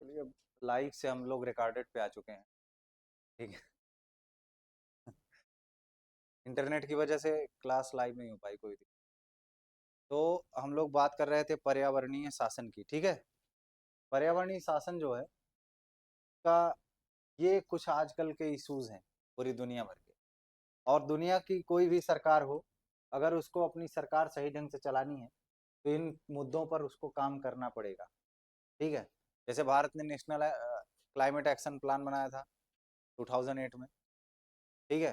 चलिए, लाइव से हम लोग रिकॉर्डेड पे आ चुके हैं। ठीक है। इंटरनेट की वजह से क्लास लाइव नहीं हो पाई कोई थी। तो हम लोग बात कर रहे थे पर्यावरणीय शासन की। ठीक है। पर्यावरणीय शासन जो है का ये कुछ आजकल के इश्यूज हैं पूरी दुनिया भर के। और दुनिया की कोई भी सरकार हो, अगर उसको अपनी सरकार सही ढंग से चलानी है तो इन मुद्दों पर उसको काम करना पड़ेगा। ठीक है। जैसे भारत ने नेशनल क्लाइमेट एक्शन प्लान बनाया था 2008 में। ठीक है।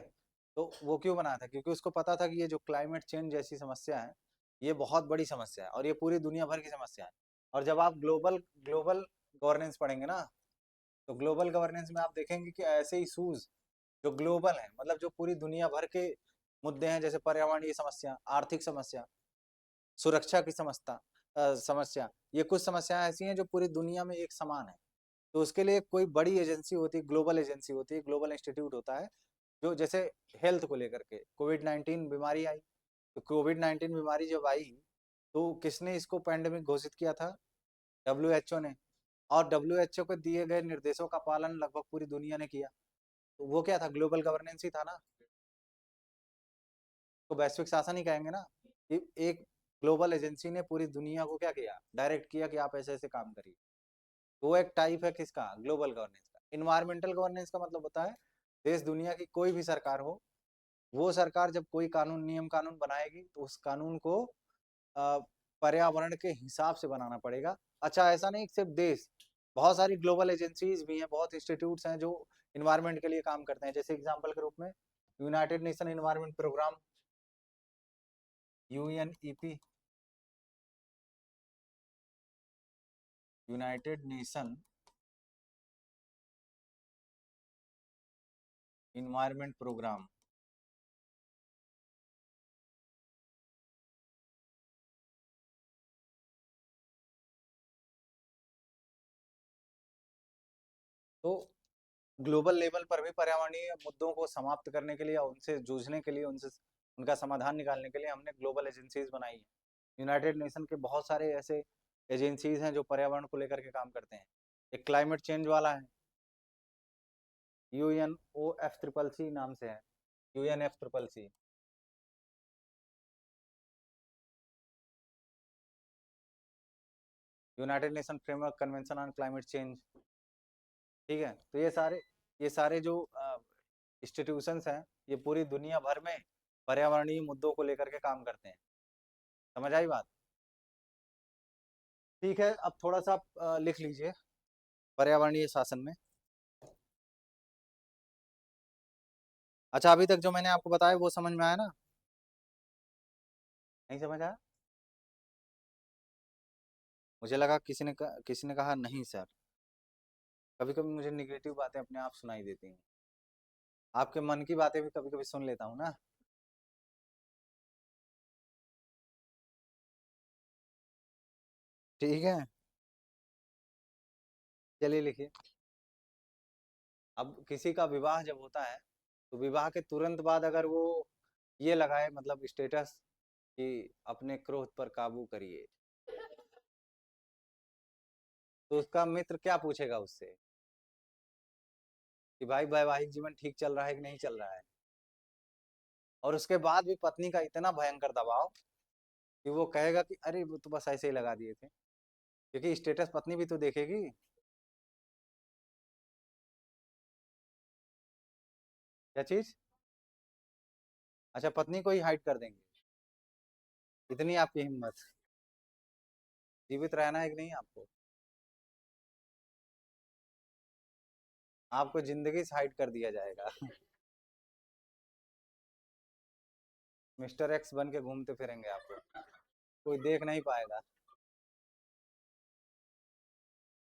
तो वो क्यों बनाया था? क्योंकि उसको पता था कि ये जो क्लाइमेट चेंज जैसी समस्या है, ये बहुत बड़ी समस्या है और ये पूरी दुनिया भर की समस्या है। और जब आप ग्लोबल ग्लोबल गवर्नेंस पढ़ेंगे ना, तो ग्लोबल गवर्नेंस में आप देखेंगे कि ऐसे इशूज जो ग्लोबल हैं, मतलब जो पूरी दुनिया भर के मुद्दे हैं, जैसे पर्यावरणीय समस्या, आर्थिक समस्या, सुरक्षा की समस्या, ये कुछ समस्याएं ऐसी हैं जो पूरी दुनिया में एक समान है। तो उसके लिए कोई बड़ी एजेंसी होती है, ग्लोबल एजेंसी होती है, ग्लोबल इंस्टीट्यूट होता है, जो जैसे हेल्थ को लेकर के कोविड 19 बीमारी आई। तो कोविड 19 बीमारी जब आई, तो किसने इसको पैंडेमिक घोषित किया था? डब्ल्यू एच ओ ने। और डब्ल्यू एच ओ को दिए गए निर्देशों का पालन लगभग पूरी दुनिया ने किया। तो वो क्या था? ग्लोबल गवर्नेंस ही था ना। तो वैश्विक शासन ही कहेंगे ना कि एक ग्लोबल एजेंसी ने पूरी दुनिया को क्या किया, डायरेक्ट किया कि आप ऐसे ऐसे काम करिए। तो वो एक टाइप है किसका? ग्लोबल गवर्नेंस का। इन्वायरमेंटल गवर्नेंस का मतलब होता है देश दुनिया की कोई भी सरकार हो, वो सरकार जब कोई कानून नियम कानून बनाएगी तो उस कानून को अ, पर्यावरण के हिसाब से बनाना पड़ेगा। अच्छा, ऐसा नहीं कि सिर्फ देश, बहुत सारी ग्लोबल एजेंसीज भी हैं, बहुत इंस्टीट्यूट्स हैं जो इन्वायरमेंट के लिए काम करते हैं। जैसे एग्जांपल के रूप में United Nation environment programme, UNEP, United Nation environment programme. तो ग्लोबल लेवल पर भी पर्यावरणीय मुद्दों को समाप्त करने के लिए, उनसे जूझने के लिए, उनसे उनका समाधान निकालने के लिए हमने ग्लोबल एजेंसीज बनाई है। यूनाइटेड नेशन के बहुत सारे ऐसे एजेंसीज हैं जो पर्यावरण को लेकर के काम करते हैं। एक क्लाइमेट चेंज वाला है, UNOFCCC नाम से है, UNFCCC। United nation framework convention on climate change. ठीक है। तो ये सारे जो इंस्टीट्यूशंस हैं, ये पूरी दुनिया भर में पर्यावरणीय मुद्दों को लेकर के काम करते हैं। समझ आई बात? ठीक है, अब थोड़ा सा आप लिख लीजिए पर्यावरणीय शासन में। अच्छा, अभी तक जो मैंने आपको बताया वो समझ में आया ना? नहीं समझ आया? मुझे लगा किसी ने कहा नहीं सर। कभी कभी मुझे निगेटिव बातें अपने आप सुनाई देती हैं। आपके मन की बातें भी कभी कभी सुन लेता हूँ ना। ठीक है। चलिए लिखिए। अब किसी का विवाह जब होता है, तो विवाह के तुरंत बाद अगर वो ये लगाए, मतलब स्टेटस, कि अपने क्रोध पर काबू करिए, तो उसका मित्र क्या पूछेगा उससे कि भाई वैवाहिक जीवन ठीक चल रहा है कि नहीं चल रहा है? और उसके बाद भी पत्नी का इतना भयंकर दबाव कि वो कहेगा कि अरे वो तो बस ऐसे ही लगा दिए थे। क्योंकि स्टेटस पत्नी भी तो देखेगी। क्या चीज? अच्छा, पत्नी को ही हाइड कर देंगे? इतनी आपकी हिम्मत? जीवित रहना है कि नहीं आपको? आपको जिंदगी से हाइड कर दिया जाएगा। मिस्टर X बन के घूमते फिरेंगे आपको, कोई देख नहीं पाएगा।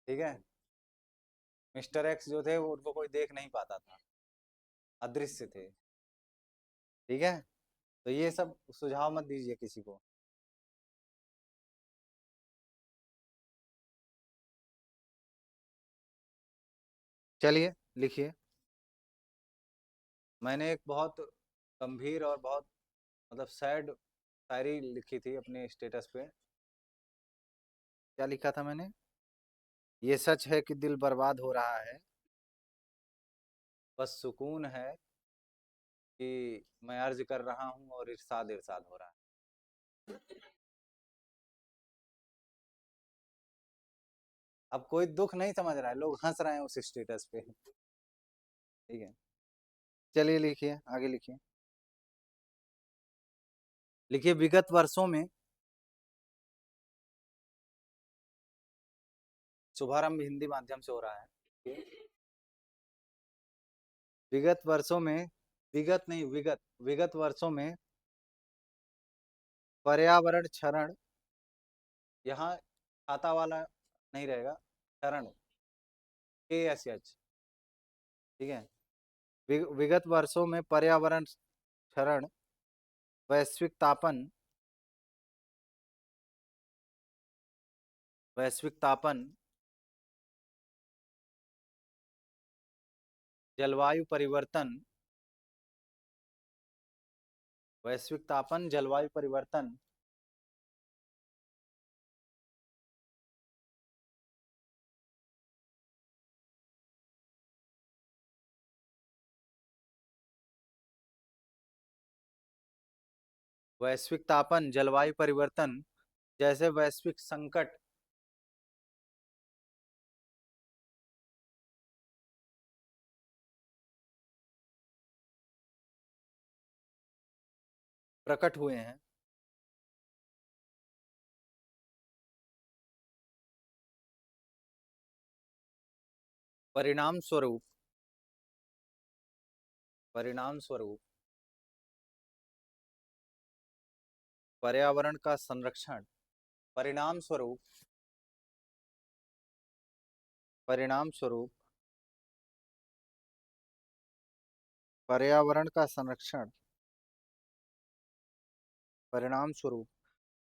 ठीक है। मिस्टर X जो थे वो, उनको कोई देख नहीं पाता था, अदृश्य थे। ठीक है। तो ये सब सुझाव मत दीजिए किसी को। चलिए लिखिए। मैंने एक बहुत गंभीर और बहुत, मतलब सैड शायरी लिखी थी अपने स्टेटस पे। क्या लिखा था मैंने? ये सच है कि दिल बर्बाद हो रहा है, बस सुकून है कि मैं अर्ज कर रहा हूँ और इरशाद इरशाद हो रहा है। अब कोई दुख नहीं समझ रहा है, लोग हंस रहे हैं उस स्टेटस पे। ठीक है, चलिए लिखिए, आगे लिखिए। लिखिए, विगत वर्षों में, शुभारंभ हिंदी माध्यम से हो रहा है। विगत वर्षों में, विगत नहीं विगत, विगत वर्षों में पर्यावरण क्षरण, यहाँ खाता वाला नहीं रहेगा, क्षरण, KSH। ठीक है, विगत वर्षों में पर्यावरण क्षरण, वैश्विक तापन, वैश्विक तापन, जलवायु परिवर्तन, वैश्विक तापन, जलवायु परिवर्तन, वैश्विक तापन, जलवायु परिवर्तन जैसे वैश्विक संकट प्रकट हुए हैं, परिणाम स्वरूप, परिणाम स्वरूप पर्यावरण का संरक्षण, परिणाम स्वरूप, परिणाम स्वरूप पर्यावरण का संरक्षण, परिणाम स्वरूप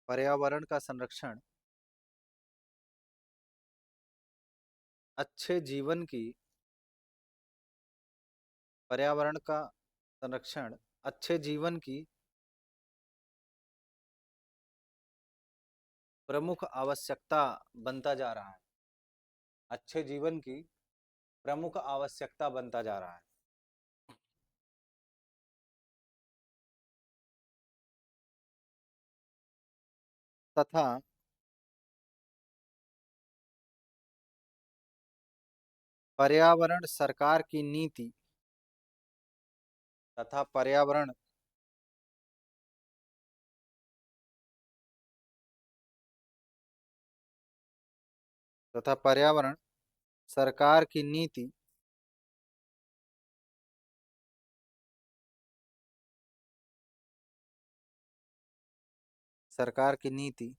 पर्यावरण का संरक्षण अच्छे जीवन की, पर्यावरण का संरक्षण अच्छे जीवन की प्रमुख आवश्यकता बनता जा रहा है, अच्छे जीवन की प्रमुख आवश्यकता बनता जा रहा है। तथा पर्यावरण सरकार की नीति, तथा पर्यावरण तथा पर्यावरण सरकार की नीति, सरकार की नीति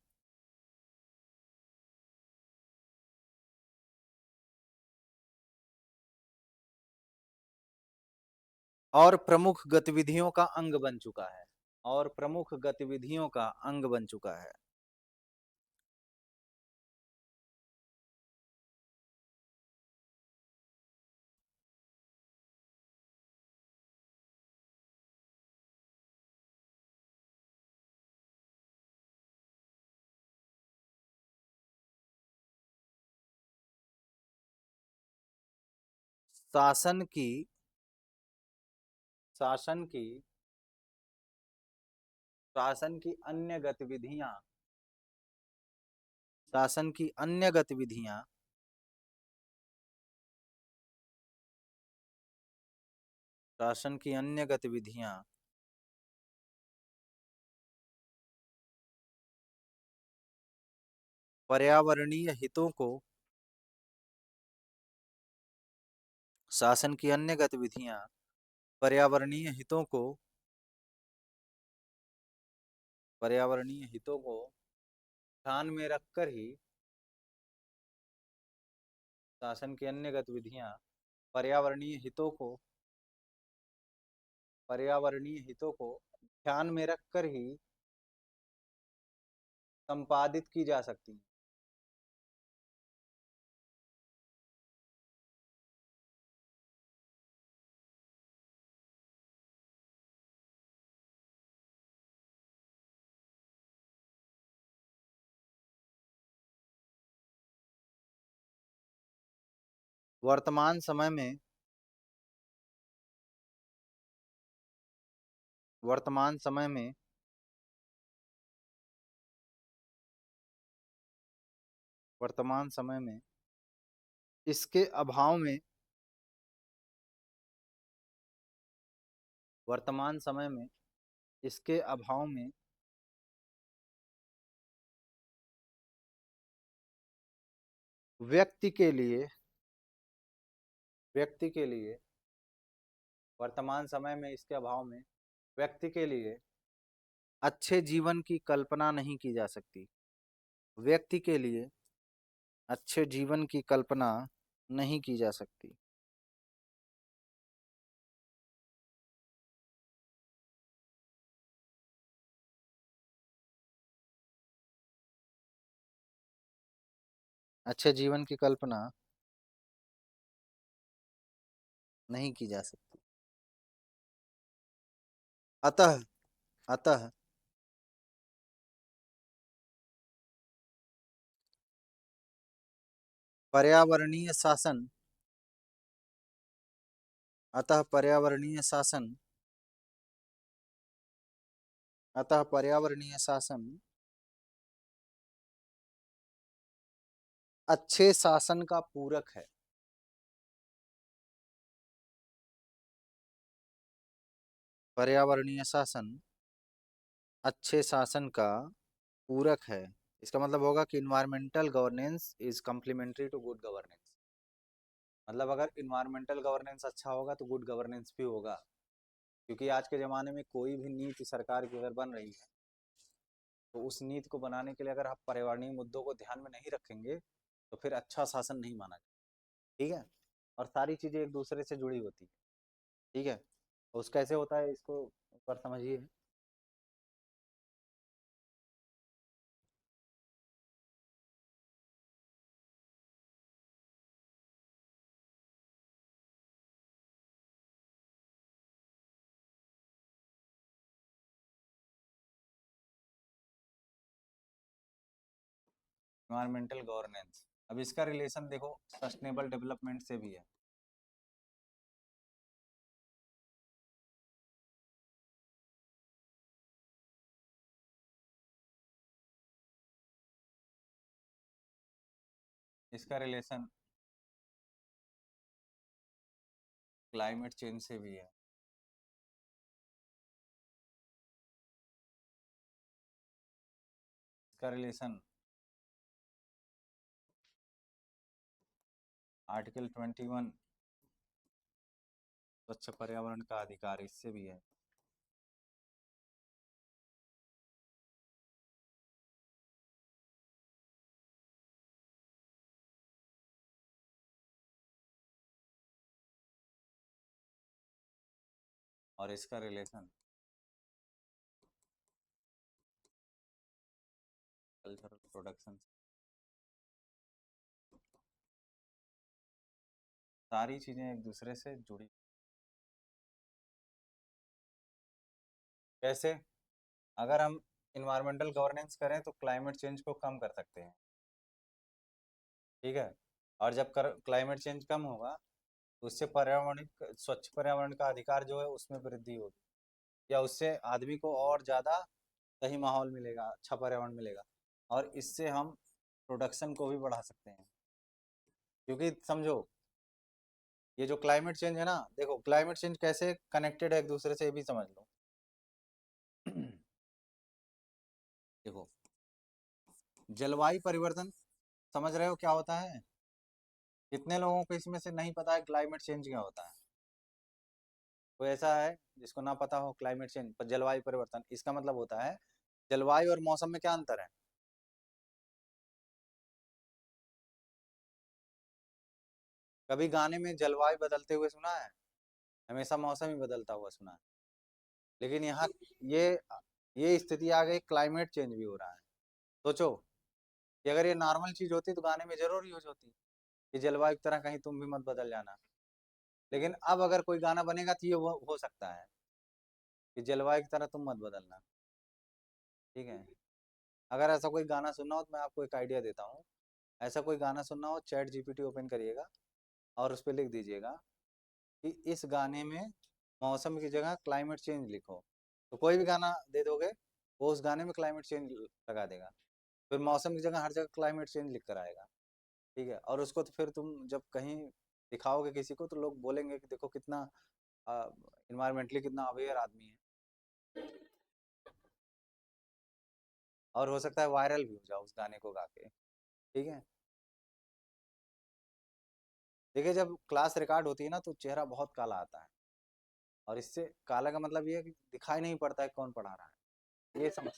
और प्रमुख गतिविधियों का अंग बन चुका है, और प्रमुख गतिविधियों का अंग बन चुका है। शासन की, शासन की, शासन की अन्य गतिविधियां, शासन की अन्य गतिविधियां शासन की अन्य गतिविधियां पर्यावरणीय हितों को, शासन की अन्य गतिविधियां पर्यावरणीय हितों को, पर्यावरणीय हितों को ध्यान में रखकर ही, शासन की अन्य गतिविधियां पर्यावरणीय हितों को, पर्यावरणीय हितों को ध्यान में रखकर ही संपादित की जा सकती हैं। वर्तमान समय में वर्तमान समय में वर्तमान समय में इसके अभाव में वर्तमान समय में इसके अभाव में व्यक्ति के लिए व्यक्ति के लिए वर्तमान समय में इसके अभाव में व्यक्ति के लिए अच्छे जीवन की कल्पना नहीं की जा सकती। व्यक्ति के लिए अच्छे जीवन की कल्पना नहीं की जा सकती। अच्छे जीवन की कल्पना नहीं की जा सकती। अतः अतः पर्यावरणीय शासन अतः पर्यावरणीय शासन अतः पर्यावरणीय शासन अच्छे शासन का पूरक है। पर्यावरणीय शासन अच्छे शासन का पूरक है। इसका मतलब होगा कि environmental governance is complementary to good governance. मतलब अगर इन्वायरमेंटल गवर्नेंस अच्छा होगा तो गुड गवर्नेंस भी होगा। क्योंकि आज के ज़माने में कोई भी नीति सरकार की अगर बन रही है तो उस नीति को बनाने के लिए अगर आप पर्यावरणीय मुद्दों को ध्यान में नहीं रखेंगे तो फिर अच्छा शासन नहीं माना जाएगा। ठीक है। और सारी चीज़ें एक दूसरे से जुड़ी होती है। ठीक है। उस कैसे होता है इसको एक बार समझिए। इन्वायरमेंटल गवर्नेंस, अब इसका रिलेशन देखो सस्टेनेबल डेवलपमेंट से भी है। इसका रिलेशन क्लाइमेट चेंज से भी है। इसका रिलेशन आर्टिकल 21 स्वच्छ पर्यावरण का अधिकार इससे भी है। और इसका रिलेशन कल्चरल प्रोडक्शन, सारी चीजें एक दूसरे से जुड़ी। कैसे? अगर हम इन्वायरमेंटल गवर्नेंस करें तो क्लाइमेट चेंज को कम कर सकते हैं। ठीक है। और जब क्लाइमेट चेंज कम होगा तो उससे पर्यावरण स्वच्छ पर्यावरण का अधिकार जो है उसमें वृद्धि होगी, या उससे आदमी को और ज़्यादा सही माहौल मिलेगा, अच्छा पर्यावरण मिलेगा। और इससे हम प्रोडक्शन को भी बढ़ा सकते हैं। क्योंकि समझो ये जो क्लाइमेट चेंज है ना, देखो क्लाइमेट चेंज कैसे कनेक्टेड है एक दूसरे से, ये भी समझ लो। देखो जलवायु परिवर्तन समझ रहे हो क्या होता है? कितने लोगों को इसमें से नहीं पता है क्लाइमेट चेंज क्या होता है? कोई ऐसा है जिसको ना पता हो क्लाइमेट चेंज पर? जलवायु परिवर्तन इसका मतलब होता है जलवायु और मौसम में क्या अंतर है। कभी गाने में जलवायु बदलते हुए सुना है? हमेशा मौसम ही बदलता हुआ सुना है। लेकिन यहाँ ये ये स्थिति आ गई, क्लाइमेट चेंज भी हो रहा है। सोचो कि अगर ये नॉर्मल चीज होती तो गाने में जरूर यूज होती कि जलवायु की तरह कहीं तुम भी मत बदल जाना। लेकिन अब अगर कोई गाना बनेगा तो ये हो सकता है कि जलवायु की तरह तुम मत बदलना। ठीक है। अगर ऐसा कोई गाना सुनना हो तो मैं आपको एक आइडिया देता हूँ। ऐसा कोई गाना सुनना हो, चैट जीपीटी ओपन करिएगा और उस पर लिख दीजिएगा कि इस गाने में मौसम की जगह क्लाइमेट चेंज लिखो। तो कोई भी गाना दे दोगे वो उस गाने में क्लाइमेट चेंज लगा देगा, फिर मौसम की जगह हर जगह क्लाइमेट चेंज लिख कर आएगा। ठीक है, और उसको तो फिर तुम जब कहीं दिखाओगे किसी को तो लोग बोलेंगे कि देखो कितना इन्वायरमेंटली कितना अवेयर आदमी है। और हो सकता है वायरल भी हो जाओ उस गाने को गा के। ठीक है। देखिए जब क्लास रिकॉर्ड होती है ना तो चेहरा बहुत काला आता है, और इससे काला का मतलब ये है कि दिखाई नहीं पड़ता है कौन पढ़ा रहा है, ये समझ।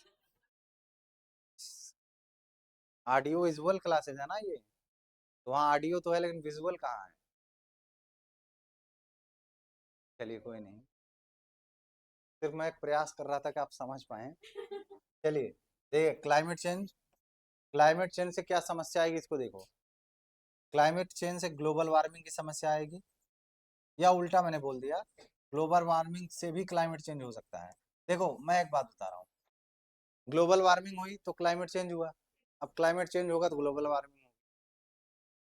ऑडियो विजुअल क्लासेस है ना ये, तो वहाँ ऑडियो तो है लेकिन विजुअल कहाँ है। चलिए कोई नहीं, सिर्फ मैं एक प्रयास कर रहा था कि आप समझ पाए। चलिए देखिए, क्लाइमेट चेंज से क्या समस्या आएगी इसको देखो। क्लाइमेट चेंज से ग्लोबल वार्मिंग की समस्या आएगी, या उल्टा मैंने बोल दिया, ग्लोबल वार्मिंग से भी क्लाइमेट चेंज हो सकता है। देखो मैं एक बात बता रहा हूँ, ग्लोबल वार्मिंग हुई तो क्लाइमेट चेंज हुआ, अब क्लाइमेट चेंज होगा तो ग्लोबल वार्मिंग होगी।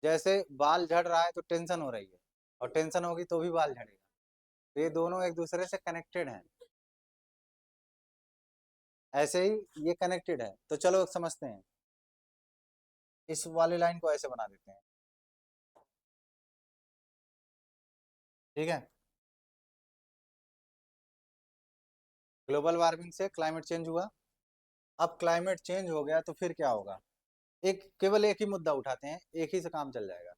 जैसे बाल झड़ रहा है तो टेंशन हो रही है, और टेंशन होगी तो भी बाल झड़ेगा, तो ये दोनों एक दूसरे से कनेक्टेड हैं। ऐसे ही ये कनेक्टेड है, तो चलो समझते हैं। इस वाली लाइन को ऐसे बना देते हैं। ठीक है, ग्लोबल वार्मिंग से क्लाइमेट चेंज हुआ। अब क्लाइमेट चेंज हो गया तो फिर क्या होगा, एक केवल एक ही मुद्दा उठाते हैं, एक ही से काम चल जाएगा।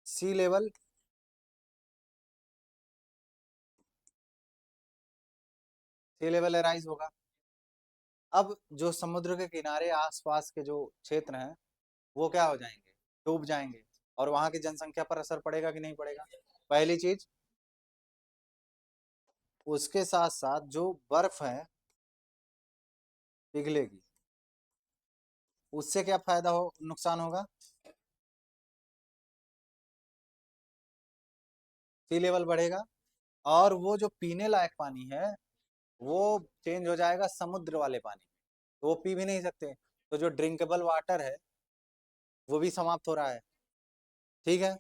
सी लेवल, सी लेवल राइज होगा। अब जो समुद्र के किनारे आसपास के जो क्षेत्र हैं वो क्या हो जाएंगे, डूब जाएंगे, और वहां की जनसंख्या पर असर पड़ेगा कि नहीं पड़ेगा। पहली चीज, उसके साथ साथ जो बर्फ है पिघलेगी, उससे क्या फायदा हो, नुकसान होगा। सी लेवल बढ़ेगा, और वो जो पीने लायक पानी है वो चेंज हो जाएगा समुद्र वाले पानी में, तो वो पी भी नहीं सकते, तो जो ड्रिंकेबल वाटर है वो भी समाप्त हो रहा है। ठीक है,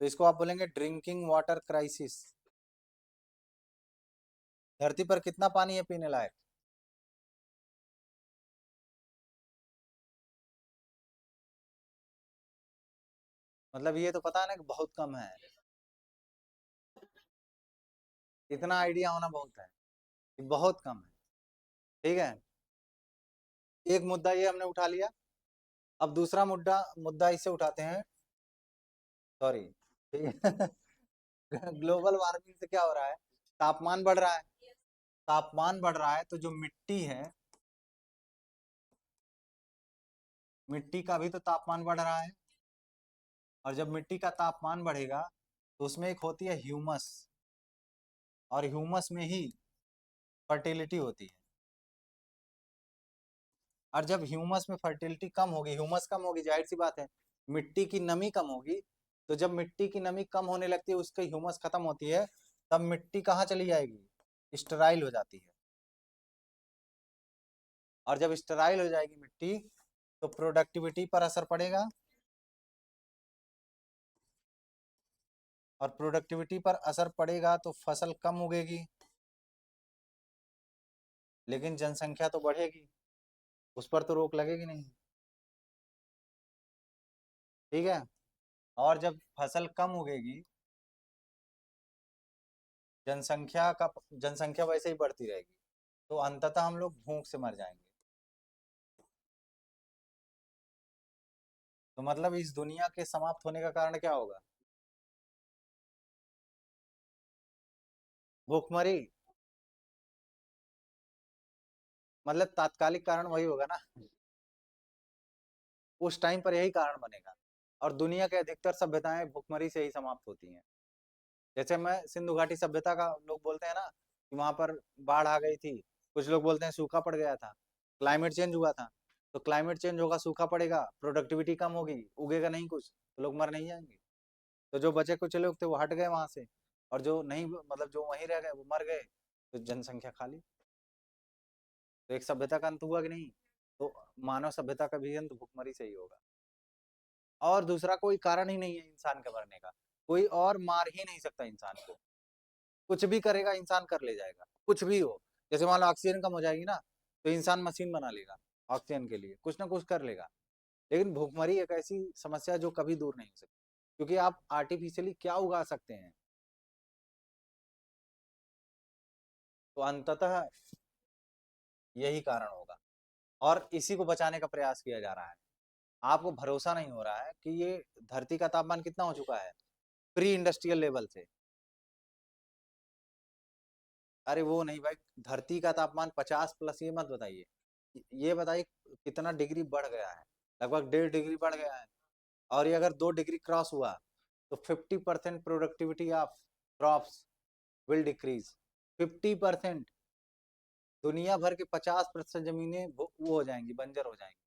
तो इसको आप बोलेंगे ड्रिंकिंग वाटर क्राइसिस। धरती पर कितना पानी है पीने लायक, मतलब ये तो पता है ना कि बहुत कम है। इतना आइडिया होना बहुत है कि बहुत कम है। ठीक है, एक मुद्दा ये हमने उठा लिया। अब दूसरा मुद्दा मुद्दा इससे उठाते हैं, सॉरी। ठीक है। ग्लोबल वार्मिंग से क्या हो रहा है, तापमान बढ़ रहा है। तापमान बढ़ रहा है तो जो मिट्टी है, मिट्टी का भी तो तापमान बढ़ रहा है, और जब मिट्टी का तापमान बढ़ेगा तो उसमें एक होती है ह्यूमस, और ह्यूमस में ही फर्टिलिटी होती है। और जब ह्यूमस में फर्टिलिटी कम होगी, ह्यूमस कम होगी, जाहिर सी बात है मिट्टी की नमी कम होगी। तो जब मिट्टी की नमी कम होने लगती है, उसकी ह्यूमस खत्म होती है, तब मिट्टी कहाँ चली जाएगी, स्टेराइल हो जाती है। और जब स्टेराइल हो जाएगी मिट्टी तो प्रोडक्टिविटी पर असर पड़ेगा, और प्रोडक्टिविटी पर असर पड़ेगा तो फसल कम उगेगी, लेकिन जनसंख्या तो बढ़ेगी, उस पर तो रोक लगेगी नहीं। ठीक है, और जब फसल कम उगेगी, जनसंख्या वैसे ही बढ़ती रहेगी, तो अंततः हम लोग भूख से मर जाएंगे। तो मतलब इस दुनिया के समाप्त होने का कारण क्या होगा, भूखमरी। मतलब तात्कालिक कारण वही होगा ना, उस टाइम पर यही कारण बनेगा। और दुनिया के अधिकतर सभ्यताएं भूखमरी से ही समाप्त होती हैं। जैसे मैं सिंधु घाटी सभ्यता का, लोग बोलते हैं ना कि वहां पर बाढ़ आ गई थी, कुछ लोग बोलते हैं सूखा पड़ गया था, क्लाइमेट चेंज हुआ था। तो क्लाइमेट चेंज होगा, सूखा पड़ेगा, प्रोडक्टिविटी कम होगी, उगेगा नहीं कुछ, तो लोग मर नहीं जाएंगे। तो जो बचे कुछ लोग थे वो हट गए वहां से, और जो नहीं, मतलब जो वहीं रह गए वो मर गए, तो जनसंख्या खाली। तो एक सभ्यता का अंत हुआ कि नहीं, तो मानव सभ्यता का भी अंत भुखमरी से ही होगा। और दूसरा कोई कारण ही नहीं है इंसान के मरने का। कोई और मार ही नहीं सकता इंसान को। कुछ भी करेगा इंसान कर ले जाएगा, कुछ भी हो। जैसे मान लो ऑक्सीजन कम हो जाएगी ना, तो इंसान मशीन बना लेगा ऑक्सीजन के लिए, कुछ ना कुछ कर लेगा। लेकिन भूखमरी एक ऐसी समस्या है जो कभी दूर नहीं हो सकती, क्योंकि आप आर्टिफिशियली क्या उगा सकते हैं। तो अंततः यही कारण होगा, और इसी को बचाने का प्रयास किया जा रहा है। आपको भरोसा नहीं हो रहा है कि ये धरती का तापमान कितना हो चुका है प्री इंडस्ट्रियल लेवल से। अरे वो नहीं भाई, धरती का तापमान 50 प्लस ये मत बताइए, ये बताइए कितना डिग्री बढ़ गया है। लगभग 1.5 डिग्री बढ़ गया है। और ये अगर 2 डिग्री क्रॉस हुआ तो 50% productivity of crops will decrease. 50%। दुनिया भर के 50% जमीनें वो हो जाएंगी, बंजर हो जाएंगी।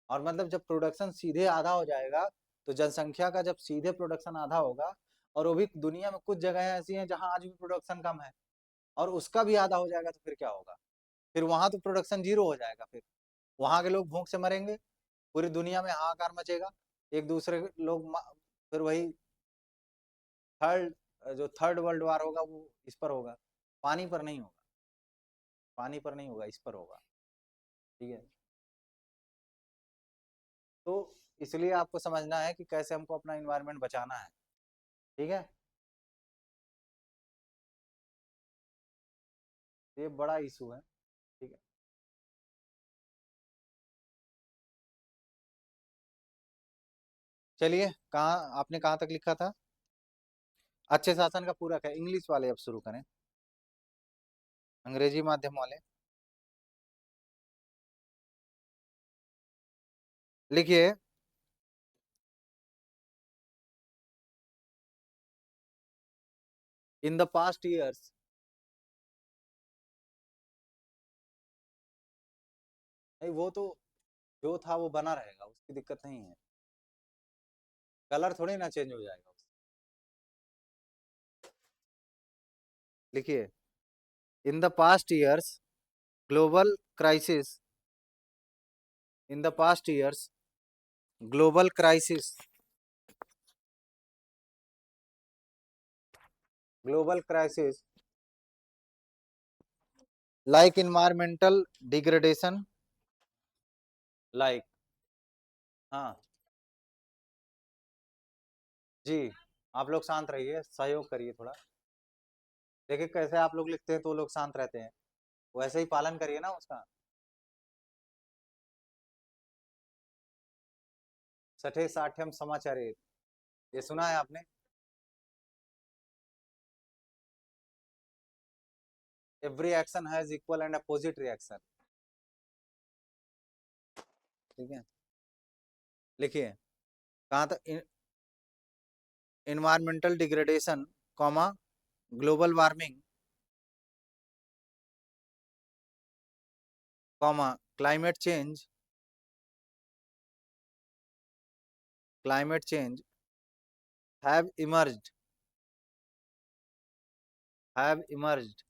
और मतलब जब प्रोडक्शन सीधे आधा हो जाएगा, तो जनसंख्या का जब सीधे प्रोडक्शन आधा होगा, और वो भी दुनिया में कुछ जगह ऐसी हैं जहां आज भी प्रोडक्शन कम है, और उसका भी आधा हो जाएगा, तो फिर क्या होगा? फिर वहां तो प्रोडक्शन जीरो हो जाएगा। फिर वहां के लोग भूख से मरेंगे, पूरी दुनिया में हाहाकार मचेगा। एक दूसरे के लोग फिर वही जो थर्ड वर्ल्ड वार होगा वो इस पर होगा, पानी पर नहीं होगा। पानी पर नहीं होगा, इस पर होगा। ठीक है। तो इसलिए आपको समझना है कि कैसे हमको अपना इन्वायरमेंट बचाना है। ठीक है। ये बड़ा इशू है। ठीक है। चलिए, कहाँ आपने कहाँ तक लिखा था? अच्छे शासन का पूरक है, इंग्लिश वाले अब शुरू करें, अंग्रेजी माध्यम वाले। लिखिए। इन द पास्ट ईयर्स, नहीं वो तो जो था वो बना रहेगा, उसकी दिक्कत नहीं है। कलर थोड़ी ना चेंज हो जाएगा उससे। लिखिए। In the past years, global crisis, in the past years, global crisis, global crisis like environmental degradation, like, हाँ जी, आप लोग शांत रहिए, सहयोग करिए थोड़ा। देखिए कैसे आप लोग लिखते हैं तो वो लोग शांत रहते हैं, वैसे ही पालन करिए ना उसका। छठे साठ्यम समाचार, ये सुना है आपने? Every action has equal and opposite reaction. ठीक है। लिखिए। कहाँ तक? Environmental degradation, comma, global warming, comma, climate change, climate change have emerged, have emerged.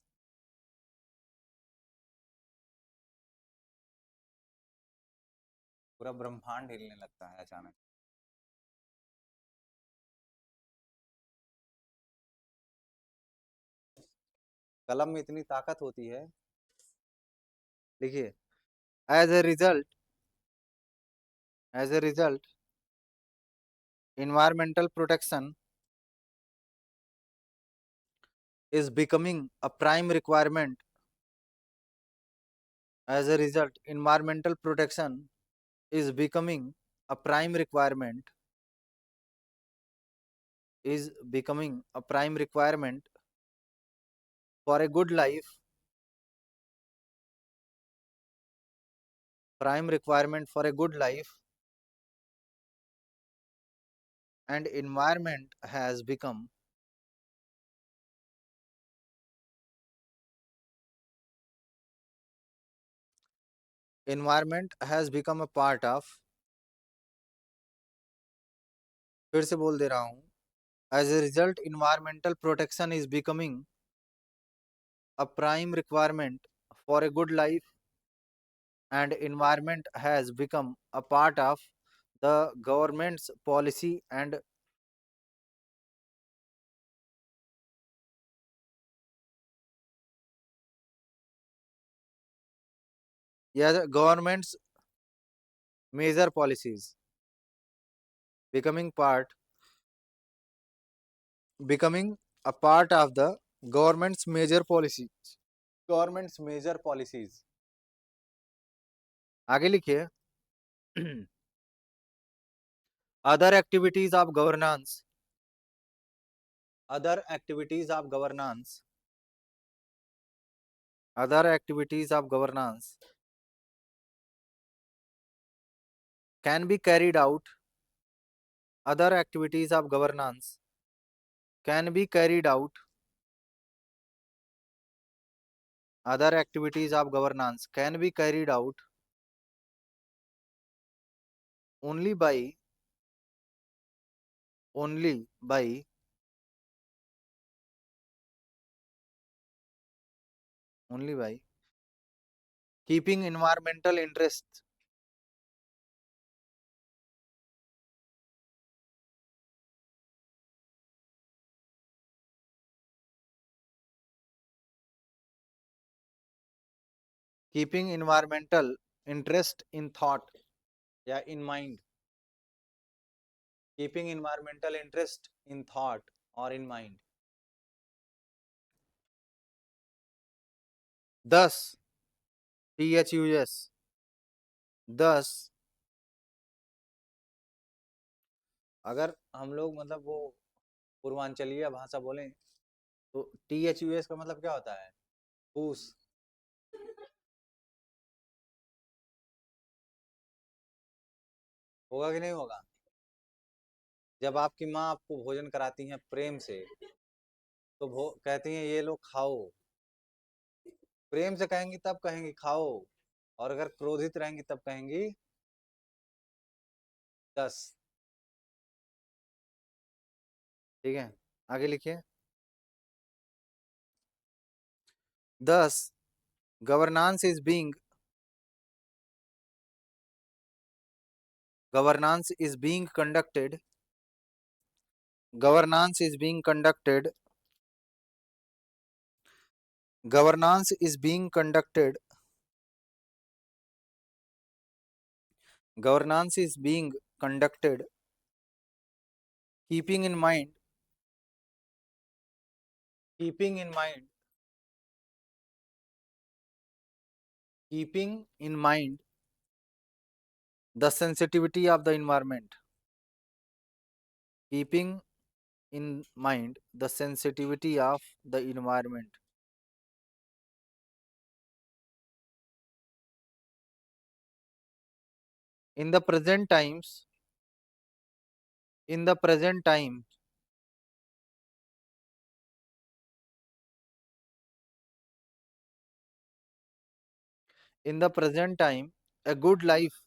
पूरा ब्रह्मांड हिलने लगता है अचानक। कलम में इतनी ताकत होती है। देखिए। As a result, as a result, environmental protection is becoming a prime requirement. As a result, environmental protection is becoming a prime requirement, is becoming a prime requirement for a good life, prime requirement for a good life, and environment has become a part of, फिर से बोल दे रहा हूँ, as a result environmental protection is becoming a prime requirement for a good life, and environment has become a part of the government's policy and yeah, the government's major policies becoming part becoming a part of the government's major policies. Government's major policies. आगे लिखिए। Other activities of governance, other activities of governance, other activities of governance can be carried out, other activities of governance can be carried out, other activities of governance can be carried out only by only by only by keeping environmental interests, keeping environmental interest in thought या in mind, keeping environmental interest in thought or in mind. Thus, THUS, thus अगर हम लोग मतलब वो पूर्वांचलीय भाषा बोलें तो THUS का मतलब क्या होता है? हुस। होगा कि नहीं होगा? जब आपकी माँ आपको भोजन कराती हैं प्रेम से तो कहती हैं ये लो खाओ, प्रेम से कहेंगी तब कहेंगी खाओ, और अगर क्रोधित रहेंगी तब कहेंगी 10। ठीक है, आगे लिखिए। Thus, governance is being governance is being conducted governance is being conducted governance is being conducted governance is being conducted keeping in mind keeping in mind keeping in mind the sensitivity of the environment, keeping in mind the sensitivity of the environment. In the present times, in the present time, in the present time, a good life,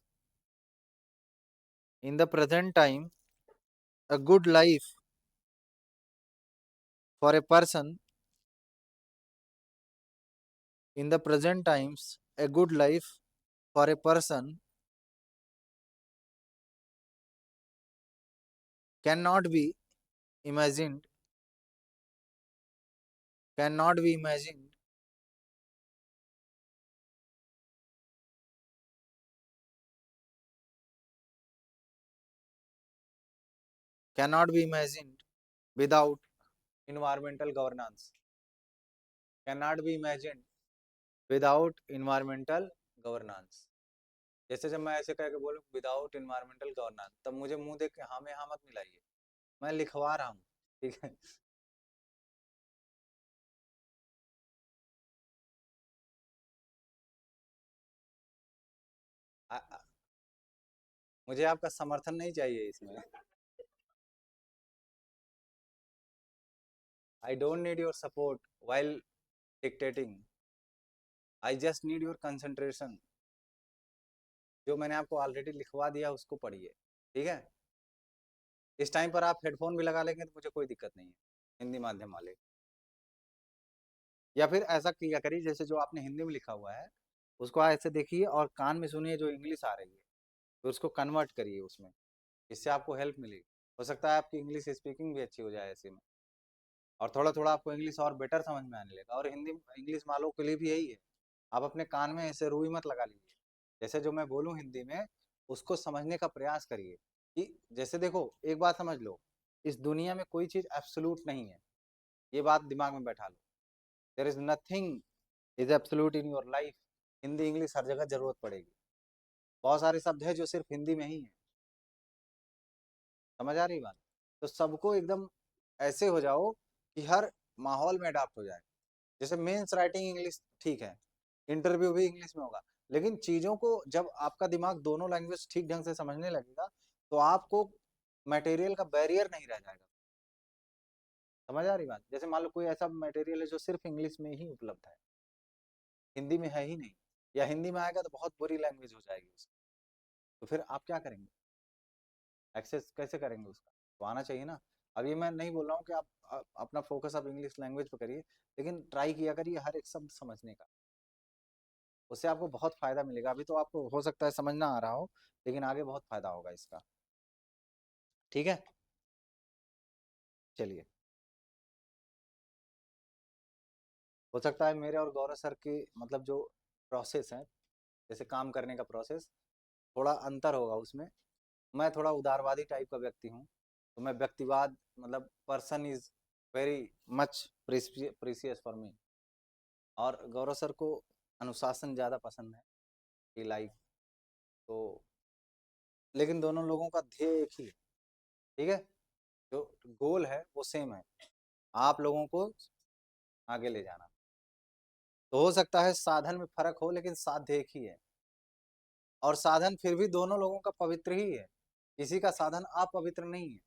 in the present time, a good life for a person, in the present times, a good life for a person cannot be imagined, cannot be imagined, cannot be imagined without environmental governance, cannot be imagined without environmental governance। जैसे जब मैं ऐसे कह के बोलूँ without environmental governance, तब मुझे मुंह देख के हाँ में हाँ मत मिलाइए, मैं लिखवा रहा हूँ। ठीक है। आ, आ, मुझे आपका समर्थन नहीं चाहिए इसमें। I don't need your support while dictating, I just need your concentration. जो मैंने आपको ऑलरेडी लिखवा दिया उसको पढ़िए। ठीक है, इस टाइम पर आप हेडफोन भी लगा लेंगे तो मुझे कोई दिक्कत नहीं है, हिंदी माध्यम वाले। या फिर ऐसा किया करिए जैसे जो आपने हिंदी में लिखा हुआ है उसको ऐसे देखिए और कान में सुनिए जो इंग्लिश आ रही है, तो उसको कन्वर्ट करिए उसमें। इससे आपको हेल्प मिलेगी। हो सकता है आपकी इंग्लिश स्पीकिंग भी अच्छी हो जाए ऐसे में, और थोड़ा थोड़ा आपको इंग्लिश और बेटर समझ में आने लगा। और हिंदी इंग्लिश वालों के लिए भी यही है, आप अपने कान में ऐसे रुई मत लगा लीजिए। जैसे जो मैं बोलूँ हिंदी में, उसको समझने का प्रयास करिए। कि जैसे देखो, एक बात समझ लो, इस दुनिया में कोई चीज एब्सोल्यूट नहीं है, ये बात दिमाग में बैठा लो। There is nothing is absolute in your life. Hindi English हर जगह जरूरत पड़ेगी। बहुत सारे शब्द है जो सिर्फ हिंदी में ही है। समझ आ रही बात? तो सबको एकदम ऐसे हो जाओ कि हर माहौल में अडाप्ट हो जाए। जैसे मेंस राइटिंग इंग्लिश ठीक है, इंटरव्यू भी इंग्लिश में होगा, लेकिन चीजों को जब आपका दिमाग दोनों लैंग्वेज ठीक ढंग से समझने लगेगा, तो आपको मटेरियल का बैरियर नहीं रह जाएगा। समझ आ रही बात? जैसे मान लो कोई ऐसा मटेरियल है जो सिर्फ इंग्लिश में ही उपलब्ध है, हिंदी में है ही नहीं, या हिंदी में आएगा तो बहुत बुरी लैंग्वेज हो जाएगी उसकी, तो फिर आप क्या करेंगे? एक्सेस कैसे करेंगे उसका? तो आना चाहिए ना। अब ये मैं नहीं बोल रहा हूँ कि आप अपना फोकस आप इंग्लिश लैंग्वेज पे करिए, लेकिन ट्राई किया करिए हर एक शब्द समझने का। उससे आपको बहुत फायदा मिलेगा। अभी तो आपको हो सकता है समझ ना आ रहा हो, लेकिन आगे बहुत फायदा होगा इसका। ठीक है, चलिए। हो सकता है मेरे और गौरव सर की मतलब जो प्रोसेस है, जैसे काम करने का प्रोसेस, थोड़ा अंतर होगा उसमें। मैं थोड़ा उदारवादी टाइप का व्यक्ति हूँ, तो मैं व्यक्तिवाद, मतलब person is very much precious for me. और गौरव सर को अनुशासन ज़्यादा पसंद है कि लाइफ, तो लेकिन दोनों लोगों का ध्येय एक ही है। ठीक है, जो गोल है वो सेम है, आप लोगों को आगे ले जाना। तो हो सकता है साधन में फर्क हो, लेकिन साध्य एक ही है। और साधन फिर भी दोनों लोगों का पवित्र ही है, किसी का साधन अपवित्र नहीं है।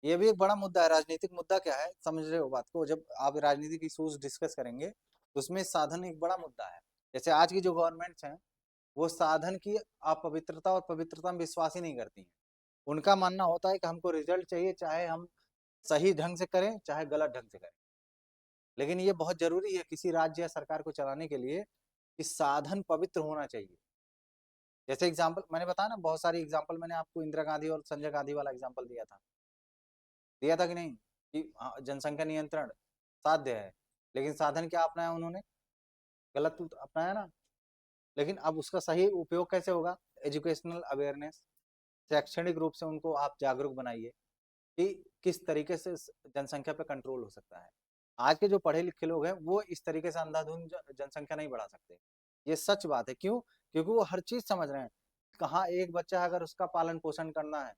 ये भी एक बड़ा मुद्दा है। राजनीतिक मुद्दा क्या है, समझ रहे हो बात को? जब आप राजनीतिक इशूज डिस्कस करेंगे, तो उसमें साधन एक बड़ा मुद्दा है। जैसे आज की जो गवर्नमेंट्स हैं, वो साधन की अपवित्रता और पवित्रता में विश्वास ही नहीं करती हैं। उनका मानना होता है कि हमको रिजल्ट चाहिए, चाहे हम सही ढंग से करें चाहे गलत ढंग से करें। लेकिन ये बहुत जरूरी है किसी राज्य या सरकार को चलाने के लिए कि साधन पवित्र होना चाहिए। जैसे एग्जाम्पल मैंने बताया ना, बहुत सारी एग्जाम्पल मैंने आपको इंदिरा गांधी और संजय गांधी वाला एग्जाम्पल दिया था कि नहीं? कि जनसंख्या नियंत्रण साध्य है, लेकिन साधन क्या अपनाया उन्होंने? गलत अपनाया ना। लेकिन अब उसका सही उपयोग कैसे होगा? एजुकेशनल अवेयरनेस, शैक्षणिक रूप से उनको आप जागरूक बनाइए कि किस तरीके से जनसंख्या पे कंट्रोल हो सकता है। आज के जो पढ़े लिखे लोग हैं, वो इस तरीके से अंधाधुंध जनसंख्या नहीं बढ़ा सकते। ये सच बात है। क्यों? क्योंकि वो हर चीज समझ रहे हैं। कहाँ एक बच्चा अगर उसका पालन पोषण करना है,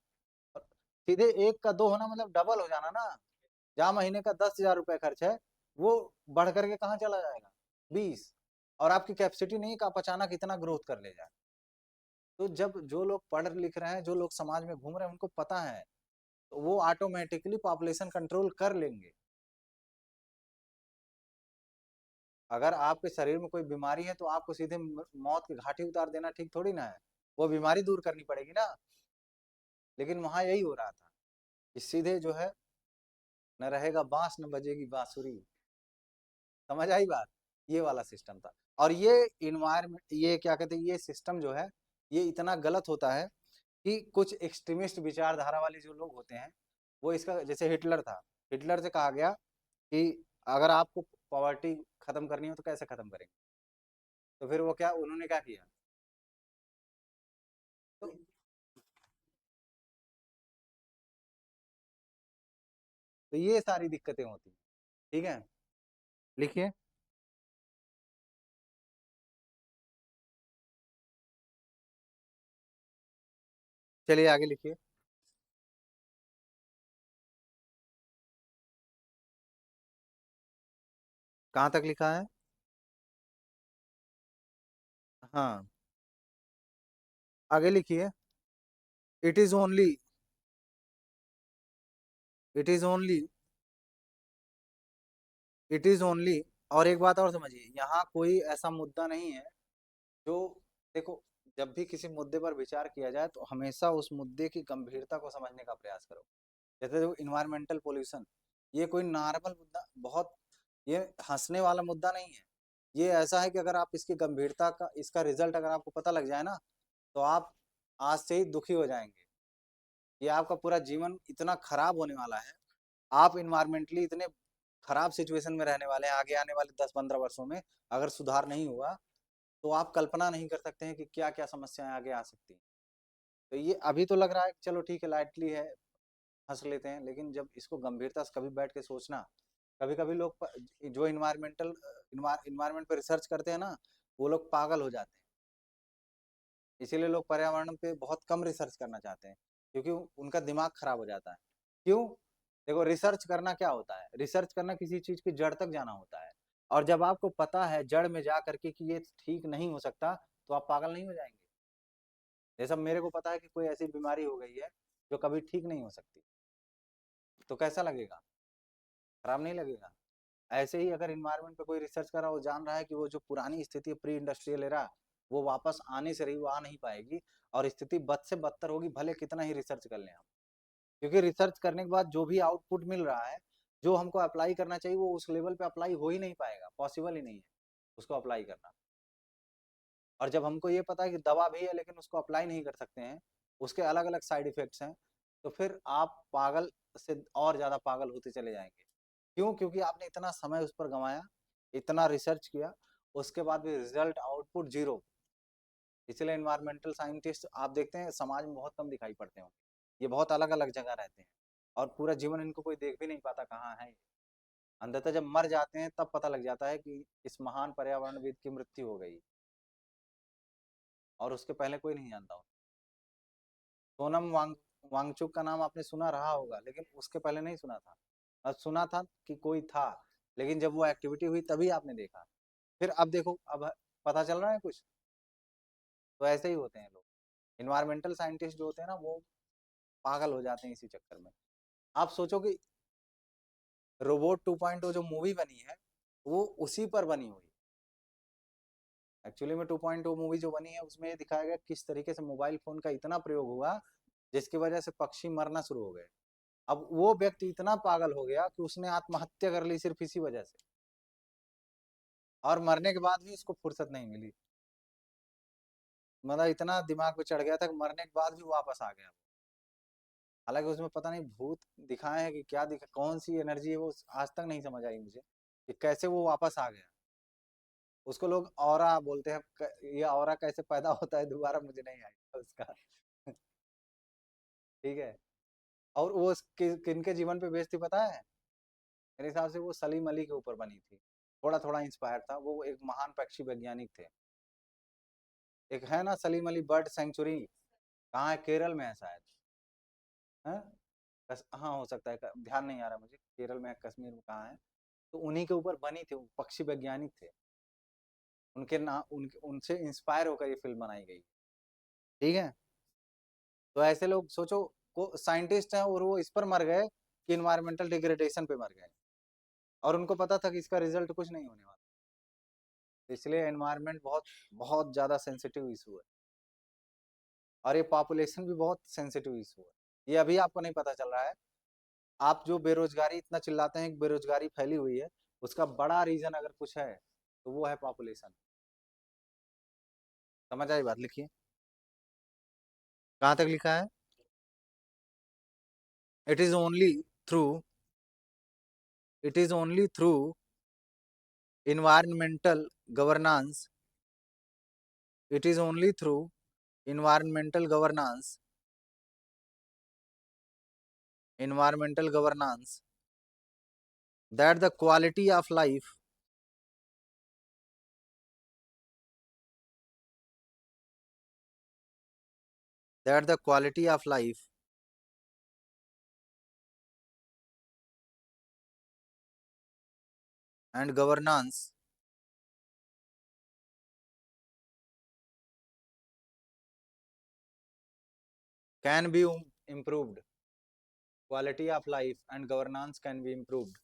सीधे एक का दो होना मतलब डबल हो जाना ना। जहाँ महीने का 10,000 रुपये खर्च है, वो बढ़ करके कहाँ चला जाएगा? 20। और आपकी कैपेसिटी नहीं कि आप अचानक इतना ग्रोथ कर ले जाए। तो जब जो लोग पढ़ लिख रहे हैं, जो लोग समाज में घूम रहे हैं, उनको पता है, तो वो ऑटोमेटिकली पॉपुलेशन कंट्रोल कर लेंगे। अगर आपके शरीर में कोई बीमारी है, तो आपको सीधे मौत की घाटी उतार देना ठीक थोड़ी ना है, वो बीमारी दूर करनी पड़ेगी ना। लेकिन वहां यही हो रहा था कि सीधे जो है, न रहेगा बांस न बजेगी बांसुरी। समझ आई बात? ये वाला सिस्टम था। और ये इन्वायरमेंट, ये क्या कहते हैं, ये सिस्टम जो है, ये इतना गलत होता है कि कुछ एक्सट्रीमिस्ट विचारधारा वाले जो लोग होते हैं, वो इसका, जैसे हिटलर था, हिटलर से कहा गया कि अगर आपको पॉवर्टी खत्म करनी हो तो कैसे खत्म करेंगे? तो फिर वो क्या, उन्होंने क्या किया? तो, तो ये सारी दिक्कतें होती हैं। ठीक है, लिखिए। चलिए आगे लिखिए। कहाँ तक लिखा है? हाँ, आगे लिखिए। It is only, it is only, it is only. और एक बात और समझिए, यहाँ कोई ऐसा मुद्दा नहीं है जो, देखो, जब भी किसी मुद्दे पर विचार किया जाए, तो हमेशा उस मुद्दे की गंभीरता को समझने का प्रयास करो। जैसे देखो, इन्वायरमेंटल पोल्यूशन, ये कोई नॉर्मल मुद्दा, बहुत ये हंसने वाला मुद्दा नहीं है। ये ऐसा है कि अगर आप इसकी गंभीरता का, इसका रिजल्ट अगर आपको पता लग जाए ना, तो आप आज से ही दुखी हो जाएंगे। ये आपका पूरा जीवन इतना खराब होने वाला है, आप इन्वायरमेंटली इतने खराब सिचुएशन में रहने वाले हैं आगे आने वाले 10-15 वर्षों में, अगर सुधार नहीं हुआ तो आप कल्पना नहीं कर सकते हैं कि क्या क्या समस्याएं आगे आ सकती हैं। तो ये अभी तो लग रहा है कि चलो ठीक है, लाइटली है, हंस लेते हैं, लेकिन जब इसको गंभीरता से कभी बैठ के सोचना, कभी कभी लोग जो इन्वायरमेंट पे रिसर्च करते हैं ना, वो लोग पागल हो जाते हैं। इसीलिए लोग पर्यावरण पे बहुत कम रिसर्च करना चाहते हैं, क्योंकि उनका दिमाग खराब हो जाता है। क्यों? देखो, रिसर्च करना क्या होता है? रिसर्च करना किसी चीज की जड़ तक जाना होता है, और जब आपको पता है जड़ में जा करके कि ये ठीक नहीं हो सकता, तो आप पागल नहीं हो जाएंगे? जैसा मेरे को पता है कि कोई ऐसी बीमारी हो गई है जो कभी ठीक नहीं हो सकती, तो कैसा लगेगा? खराब नहीं लगेगा? ऐसे ही अगर इन्वायरमेंट पे कोई रिसर्च कर रहा है, वो जान रहा है कि वो जो पुरानी स्थिति है प्री इंडस्ट्रियल एरा, वो वापस आने से रही, वो आ नहीं पाएगी, और स्थिति बद से बदतर होगी, भले कितना ही रिसर्च कर लें हम। क्योंकि रिसर्च करने के बाद जो भी आउटपुट मिल रहा है, जो हमको अप्लाई करना चाहिए, वो उस लेवल पे अप्लाई हो ही नहीं पाएगा, पॉसिबल ही नहीं है उसको अप्लाई करना। और जब हमको ये पता है कि दवा भी है लेकिन उसको अप्लाई नहीं कर सकते हैं, उसके अलग अलग साइड इफेक्ट्स हैं, तो फिर आप पागल से और ज्यादा पागल होते चले जाएंगे। क्यों? क्योंकि आपने इतना समय उस पर गंवाया, इतना रिसर्च किया, उसके बाद भी रिजल्ट आउटपुट जीरो। इसलिए इन्वायरमेंटल साइंटिस्ट आप देखते हैं समाज में बहुत कम दिखाई पड़ते हैं, ये बहुत अलग अलग जगह रहते हैं, और पूरा जीवन इनको कोई देख भी नहीं पाता कहाँ है। अंततः जब मर जाते हैं तब पता लग जाता है कि इस महान पर्यावरणविद की मृत्यु हो गई, और उसके पहले कोई नहीं जानता। सोनम वांगचुक का नाम आपने सुना रहा होगा, लेकिन उसके पहले नहीं सुना था। सुना था कि कोई था, लेकिन जब वो एक्टिविटी हुई तभी आपने देखा। फिर अब देखो, अब पता चल रहा है कुछ। तो ऐसे ही होते हैं लोग, इन्वायरमेंटल साइंटिस्ट जो होते हैं ना, वो पागल हो जाते हैं इसी चक्कर में। आप सोचो कि रोबोट 2.0 जो मूवी बनी है, वो उसी पर बनी हुई। एक्चुअली में 2.0 मूवी जो बनी है, उसमें ये दिखाया गया किस तरीके से मोबाइल फोन का इतना प्रयोग हुआ, जिसकी वजह से पक्षी मरना शुरू हो गए। अब वो व्यक्ति इतना पागल हो गया कि उसने आत्महत्या कर ली सिर्फ इसी वजह से, और मरने के बाद भी उसको फुर्सत नहीं मिली। मतलब इतना दिमाग पे चढ़ गया था कि मरने के बाद भी वापस आ गया। हालांकि उसमें पता नहीं भूत दिखाए हैं कि क्या दिखा, कौन सी एनर्जी है, वो आज तक नहीं समझ आई मुझे कि कैसे वो वापस आ गया। उसको लोग ऑरा बोलते हैं, ये ऑरा कैसे पैदा होता है दोबारा मुझे नहीं आया उसका। ठीक है। और वो किनके जीवन पे बेस्ड थी पता है? मेरे हिसाब से वो सलीम अली के ऊपर बनी थी। थोड़ा थोड़ा इंस्पायर था, वो एक महान पक्षी वैज्ञानिक थे। एक है ना सलीम अली बर्ड सेंचुरी, कहाँ है? केरल में है शायद। है? हाँ हो सकता है, ध्यान नहीं आ रहा मुझे, केरल में है, कश्मीर में कहाँ है। तो उन्हीं के ऊपर बनी थी, वो पक्षी वैज्ञानिक थे। उनके नाम उनसे इंस्पायर होकर ये फिल्म बनाई गई। ठीक है। तो ऐसे लोग सोचो, को साइंटिस्ट हैं और वो इस पर मर गए कि इन्वायरमेंटल डिग्रेडेशन पे मर गए, और उनको पता था कि इसका रिजल्ट कुछ नहीं होने वाला। इसलिए एनवायरनमेंट बहुत बहुत ज्यादा सेंसिटिव इशू है, और ये पॉपुलेशन भी बहुत सेंसिटिव इशू है। ये अभी आपको नहीं पता चल रहा है। आप जो बेरोजगारी इतना चिल्लाते हैं कि बेरोजगारी फैली हुई है, उसका बड़ा रीजन अगर कुछ है तो वो है पॉपुलेशन। समझ आई बात? लिखिए कहाँ तक लिखा है। It is only through it is only through environmental governance it is only through environmental governance that the quality of life that the quality of life and governance can be improved quality of life and governance can be improved।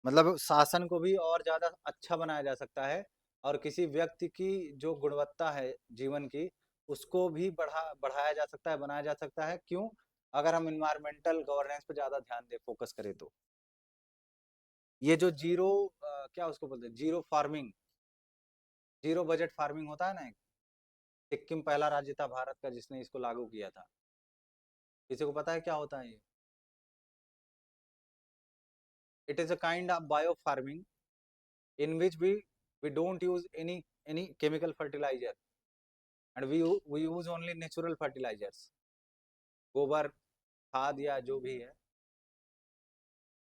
मतलब शासन को भी और ज्यादा अच्छा बनाया जा सकता है, और किसी व्यक्ति की जो गुणवत्ता है जीवन की, उसको भी बढ़ाया जा सकता है, बनाया जा सकता है। क्यों? अगर हम इन्वायरमेंटल गवर्नेंस पे ज्यादा ध्यान दे, फोकस करें तो। ये जो जीरो क्या उसको बोलते हैं, zero farming, zero budget farming होता है ना, सिक्किम पहला राज्य था भारत का जिसने इसको लागू किया था। किसी को पता है क्या होता है ये? It is a kind of bio farming in which we don't use any chemical fertilizer, and we use only natural fertilizers, गोबर, खाद या जो भी है,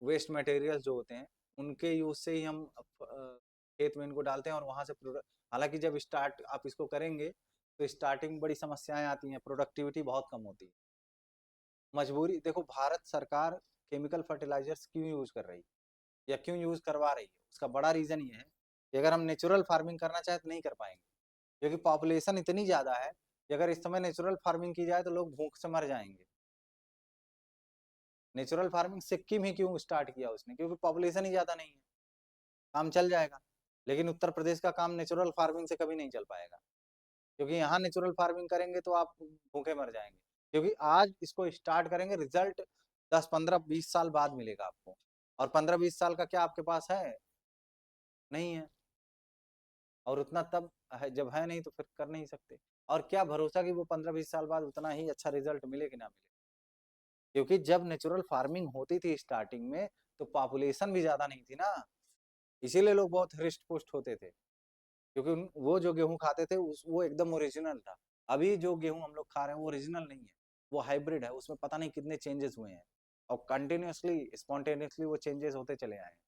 वेस्ट मटेरियल जो होते हैं, उनके यूज से ही हम खेत में इनको डालते हैं और वहां से प्रोडक्ट। हालांकि जब स्टार्ट आप इसको करेंगे तो स्टार्टिंग में बड़ी समस्याएं आती हैं, प्रोडक्टिविटी बहुत कम होती है। मजबूरी देखो, भारत सरकार केमिकल फर्टिलाइजर्स क्यों यूज कर रही है या क्यों यूज करवा रही है, उसका बड़ा रीजन ये है कि अगर हम नेचुरल फार्मिंग करना चाहे तो नहीं कर पाएंगे, क्योंकि पॉपुलेशन इतनी ज्यादा है कि अगर इस समय नेचुरल फार्मिंग की जाए तो लोग भूख से मर जाएंगे। नेचुरल फार्मिंग सिक्किम ही क्यों स्टार्ट किया उसने, क्योंकि पॉपुलेशन ही ज्यादा नहीं है, काम चल जाएगा। लेकिन उत्तर प्रदेश का काम नेचुरल फार्मिंग से कभी नहीं चल पाएगा, क्योंकि यहाँ नेचुरल फार्मिंग करेंगे तो आप भूखे मर जाएंगे। क्योंकि आज इसको स्टार्ट करेंगे, रिजल्ट 10 15 20 साल बाद मिलेगा आपको, और 15 20 साल का क्या आपके पास है? नहीं है। और उतना तब है, जब है नहीं तो फिर कर नहीं सकते। और क्या भरोसा कि वो 15 20 साल बाद उतना ही अच्छा रिजल्ट मिले कि ना मिले, क्योंकि जब नेचुरल फार्मिंग होती थी स्टार्टिंग में तो पॉपुलेशन भी ज्यादा नहीं थी ना, इसीलिए लोग बहुत हृष्ट पुष्ट होते थे, क्योंकि वो जो गेहूं खाते थे वो एकदम ओरिजिनल था। अभी जो गेहूं हम लोग खा रहे हैं वो ओरिजिनल नहीं है, वो हाइब्रिड है, उसमें पता नहीं कितने चेंजेस हुए हैं, और कंटिन्यूअसली स्पॉन्टेनियसली वो चेंजेस होते चले आए हैं।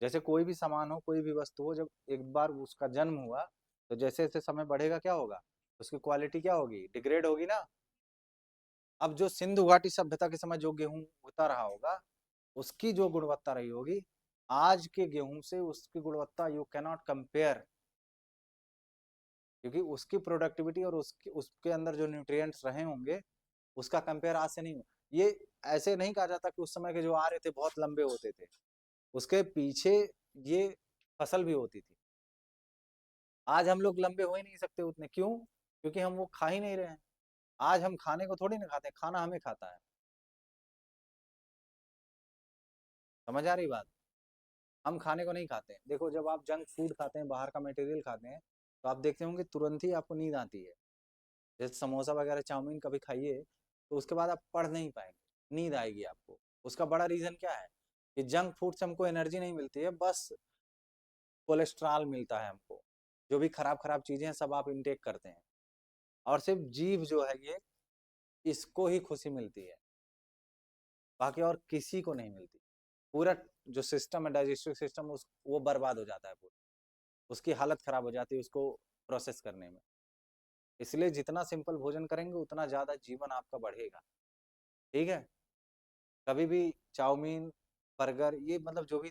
जैसे कोई भी सामान हो, कोई भी वस्तु हो, जब एक बार उसका जन्म हुआ तो जैसे जैसे समय बढ़ेगा क्या होगा, उसकी क्वालिटी क्या होगी, डिग्रेड होगी ना। अब जो सिंधु घाटी सभ्यता के समय जो गेहूं होता रहा होगा, उसकी जो गुणवत्ता रही होगी, आज के गेहूं से उसकी गुणवत्ता यू कैनॉट कंपेयर, क्योंकि उसकी प्रोडक्टिविटी और उसके अंदर जो न्यूट्रिएंट्स रहे होंगे, उसका कंपेयर आज से नहीं हो। ये ऐसे नहीं कहा जाता कि उस समय के जो आ रहे थे बहुत लंबे होते थे, उसके पीछे ये फसल भी होती थी। आज हम लोग लंबे हो ही नहीं सकते उतने, क्यों? क्योंकि हम वो खा ही नहीं रहे हैं। आज हम खाने को थोड़ी ना खाते हैं, खाना हमें खाता है। समझ आ रही बात? हम खाने को नहीं खाते हैं। देखो, जब आप जंक फूड खाते हैं, बाहर का मटेरियल खाते हैं, तो आप देखते होंगे तुरंत ही आपको नींद आती है। जैसे समोसा वगैरह, चाउमीन कभी खाइए तो उसके बाद आप पढ़ नहीं पाएंगे, नींद आएगी आपको। उसका बड़ा रीजन क्या है कि जंक फूड से हमको एनर्जी नहीं मिलती है, बस कोलेस्ट्रॉल मिलता है हमको। जो भी खराब खराब चीजें हैं सब आप इनटेक करते हैं, और सिर्फ जीभ जो है ये, इसको ही खुशी मिलती है, बाकी और किसी को नहीं मिलती। पूरा जो सिस्टम है, डाइजेस्टिव सिस्टम, उस वो बर्बाद हो जाता है पूरा, उसकी हालत खराब हो जाती है उसको प्रोसेस करने में। इसलिए जितना सिंपल भोजन करेंगे उतना ज्यादा जीवन आपका बढ़ेगा। ठीक है? कभी भी चाउमीन, बर्गर, ये मतलब जो भी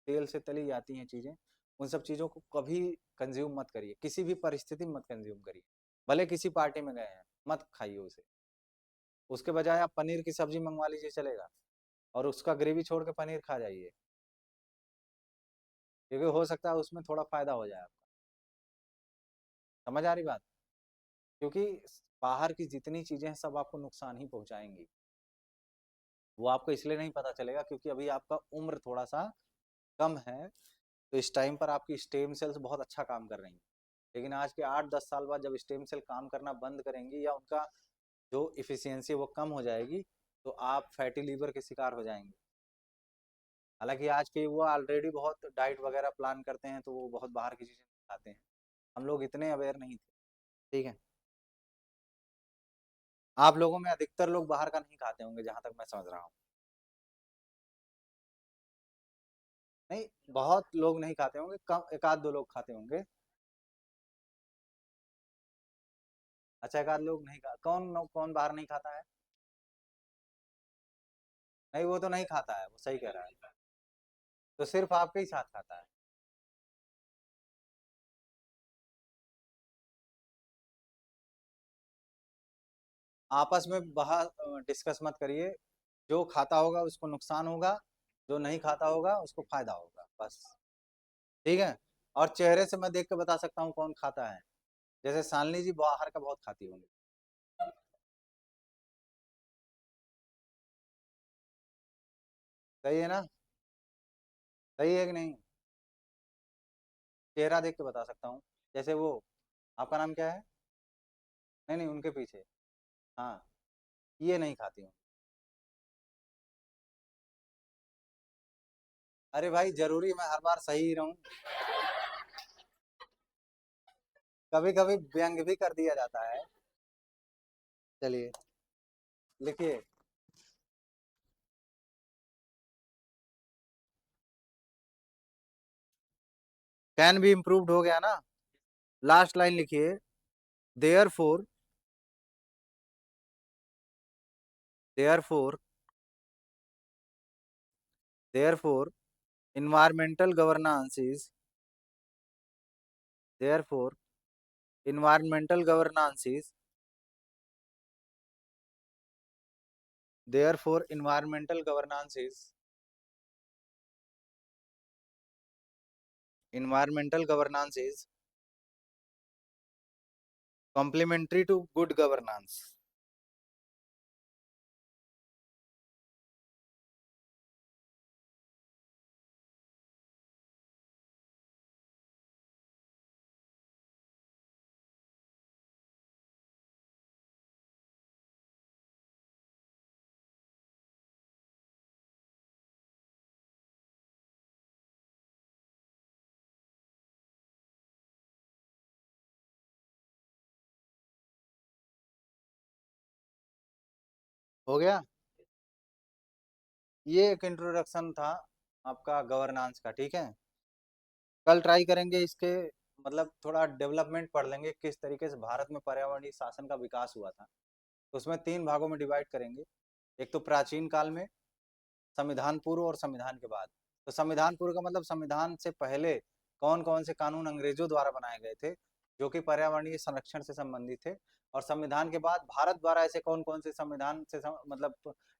तेल से तली जाती हैं चीजें, उन सब चीजों को कभी कंज्यूम मत करिए, किसी भी परिस्थिति में मत कंज्यूम करिए। भले किसी पार्टी में गए हैं, मत खाइए उसे। उसके बजाय आप पनीर की सब्जी मंगवा लीजिए, चलेगा, और उसका ग्रेवी छोड़ के पनीर खा जाइए, क्योंकि हो सकता है उसमें थोड़ा फायदा हो जाए आपका। समझ आ रही बात? क्योंकि बाहर की जितनी चीजें हैं सब आपको नुकसान ही पहुंचाएंगी। वो आपको इसलिए नहीं पता चलेगा क्योंकि अभी आपका उम्र थोड़ा सा कम है, तो इस टाइम पर आपकी स्टेम सेल्स बहुत अच्छा काम कर रही हैं। लेकिन आज के 8 10 साल बाद जब स्टेम सेल काम करना बंद करेंगी या उनका जो इफिशियंसी वो कम हो जाएगी, तो आप फैटी लीवर के शिकार हो जाएंगे। हालांकि आज के वो ऑलरेडी बहुत डाइट वगैरह प्लान करते हैं, तो वो बहुत बाहर की चीज़ें खाते हैं। हम लोग इतने अवेयर नहीं थे। ठीक है? आप लोगों में अधिकतर लोग बाहर का नहीं खाते होंगे जहां तक मैं समझ रहा हूँ। नहीं, बहुत लोग नहीं खाते होंगे, कम एक आध दो लोग खाते होंगे। अच्छा, एक आध लोग नहीं खा, कौन बाहर नहीं खाता है? नहीं, वो तो नहीं खाता है, वो सही कह रहा है। तो सिर्फ आपके ही साथ खाता है? आपस में बाहर डिस्कस मत करिए। जो खाता होगा उसको नुकसान होगा, जो नहीं खाता होगा उसको फायदा होगा, बस। ठीक है? और चेहरे से मैं देख के बता सकता हूँ कौन खाता है। जैसे शालिनी जी बाहर का बहुत खाती होंगी। सही है ना? सही है कि नहीं? चेहरा देख के बता सकता हूँ। जैसे वो, आपका नाम क्या है? नहीं नहीं, उनके पीछे। हाँ, ये नहीं खाती हूँ। अरे भाई जरूरी मैं हर बार सही ही रहूं? कभी कभी व्यंग भी कर दिया जाता है। चलिए लिखिए। कैन बी इम्प्रूव्ड हो गया ना। लास्ट लाइन लिखिए। Therefore, therefore, therefore environmental governance is, therefore environmental governance is, therefore environmental governance is, environmental governance is complementary to good governance. हो गया। ये एक introduction था आपका गवर्नेंस का, ठीक है। कल ट्राई करेंगे इसके, मतलब थोड़ा डेवलपमेंट पढ़ लेंगे किस तरीके से भारत में पर्यावरणीय शासन का विकास हुआ था। तो उसमें तीन भागों में डिवाइड करेंगे। एक तो प्राचीन काल में, संविधान पूर्व और संविधान के बाद। तो संविधान पूर्व का मतलब संविधान से पहले कौन कौन से कानून अंग्रेजों द्वारा बनाए गए थे जो कि पर्यावरणीय संरक्षण से संबंधित थे। और संविधान के बाद भारत द्वारा ऐसे कौन कौन से संविधान से मतलब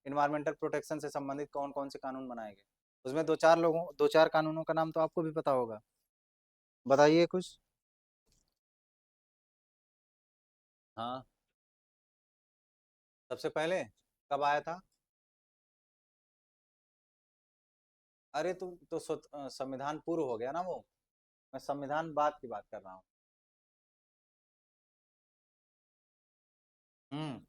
इन्वायरमेंटल प्रोटेक्शन से संबंधित कौन कौन से कानून बनाए गए। उसमें दो चार कानूनों का नाम तो आपको भी पता होगा। बताइए कुछ। हाँ। सबसे पहले कब आया था? अरे तुम तो संविधान पूर्व हो गया ना वो। मैं संविधान बाद की बात कर रहा हूँ। हम्म।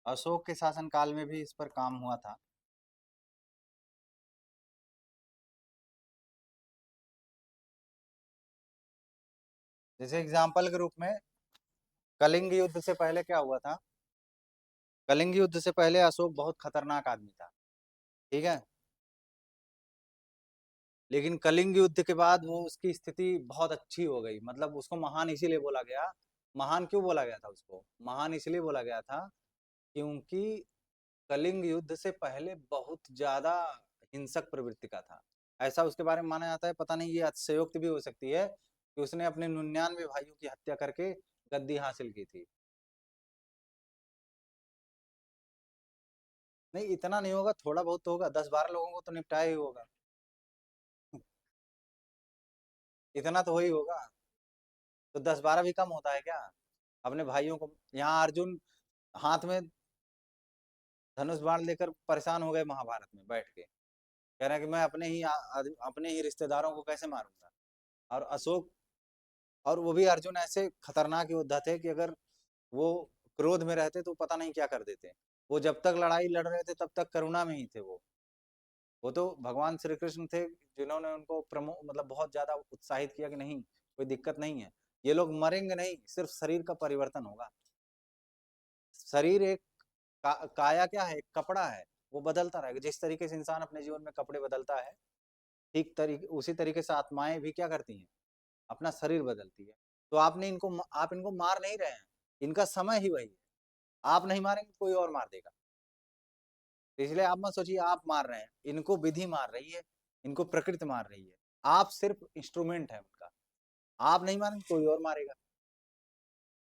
अशोक के शासनकाल में भी इस पर काम हुआ था। जैसे एग्जाम्पल के रूप में कलिंग युद्ध से पहले क्या हुआ था? कलिंग युद्ध से पहले अशोक बहुत खतरनाक आदमी था, ठीक है। लेकिन कलिंग युद्ध के बाद वो उसकी स्थिति बहुत अच्छी हो गई, मतलब उसको महान इसीलिए बोला गया। महान क्यों बोला गया था उसको? महान इसलिए बोला गया था क्योंकि कलिंग युद्ध से पहले बहुत ज्यादा हिंसक प्रवृत्ति का था। ऐसा उसके बारे में माना जाता है, पता नहीं ये अतिशयोक्ति भी हो सकती है, कि उसने अपने 99 भाइयों की हत्या करके गद्दी हासिल की थी। नहीं इतना नहीं होगा, थोड़ा बहुत तो होगा, 10-12 लोगों को तो निपटाया ही होगा। इतना तो हो ही होगा। तो 10-12 भी कम होता है क्या? अपने भाइयों को, यहाँ अर्जुन हाथ में धनुष बाण लेकर परेशान हो गए महाभारत में बैठ के, कह रहे हैं कि मैं अपने ही रिश्तेदारों को कैसे मारूंगा। और अशोक, और वो भी अर्जुन ऐसे खतरनाक योद्धा थे कि अगर वो क्रोध में रहते तो पता नहीं क्या कर देते। वो जब तक लड़ाई लड़ रहे थे तब तक करुणा में ही थे वो तो भगवान श्री कृष्ण थे जिन्होंने उनको प्रमो मतलब बहुत ज्यादा उत्साहित किया कि नहीं, कोई दिक्कत नहीं है, ये लोग मरेंगे नहीं, सिर्फ शरीर का परिवर्तन होगा। शरीर एक काया क्या है, एक कपड़ा है, वो बदलता रहेगा। जिस तरीके से इंसान अपने जीवन में कपड़े बदलता है, ठीक तरीके उसी तरीके से आत्माएं भी क्या करती हैं, अपना शरीर बदलती है। तो आप इनको मार नहीं रहे हैं, इनका समय ही वही है। आप नहीं मारेंगे कोई और मार देगा। तो इसलिए आप मत सोचिए आप मार रहे हैं, इनको विधि मार रही है, इनको प्रकृति मार रही है। आप सिर्फ इंस्ट्रूमेंट है उनका। आप नहीं मारेंगे कोई और मारेगा,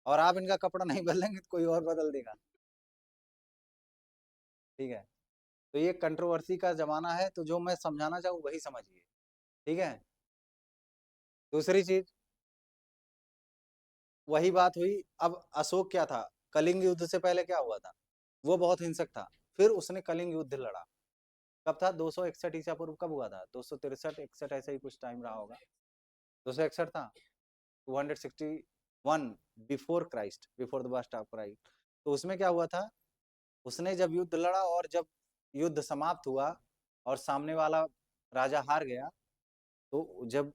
और आप इनका कपड़ा नहीं बदलेंगे तो कोई और बदल देगा। ठीक है। तो ये कंट्रोवर्सी का जमाना है, तो जो मैं समझाना चाहूँ वही समझिए। ठीक है। दूसरी चीज, वही बात हुई। अब अशोक क्या था, कलिंग युद्ध से पहले क्या हुआ था, वो बहुत हिंसक था। फिर उसने कलिंग युद्ध लड़ा। कब था, 261 ईसा पूर्व कब हुआ था, 263 61 ऐसे ही कुछ टाइम रहा होगा। 261 था, 261 before Christ, before the birth of Christ. तो उसमें क्या हुआ था, उसने जब युद्ध लड़ा और जब युद्ध समाप्त हुआ और सामने वाला राजा हार गया, तो जब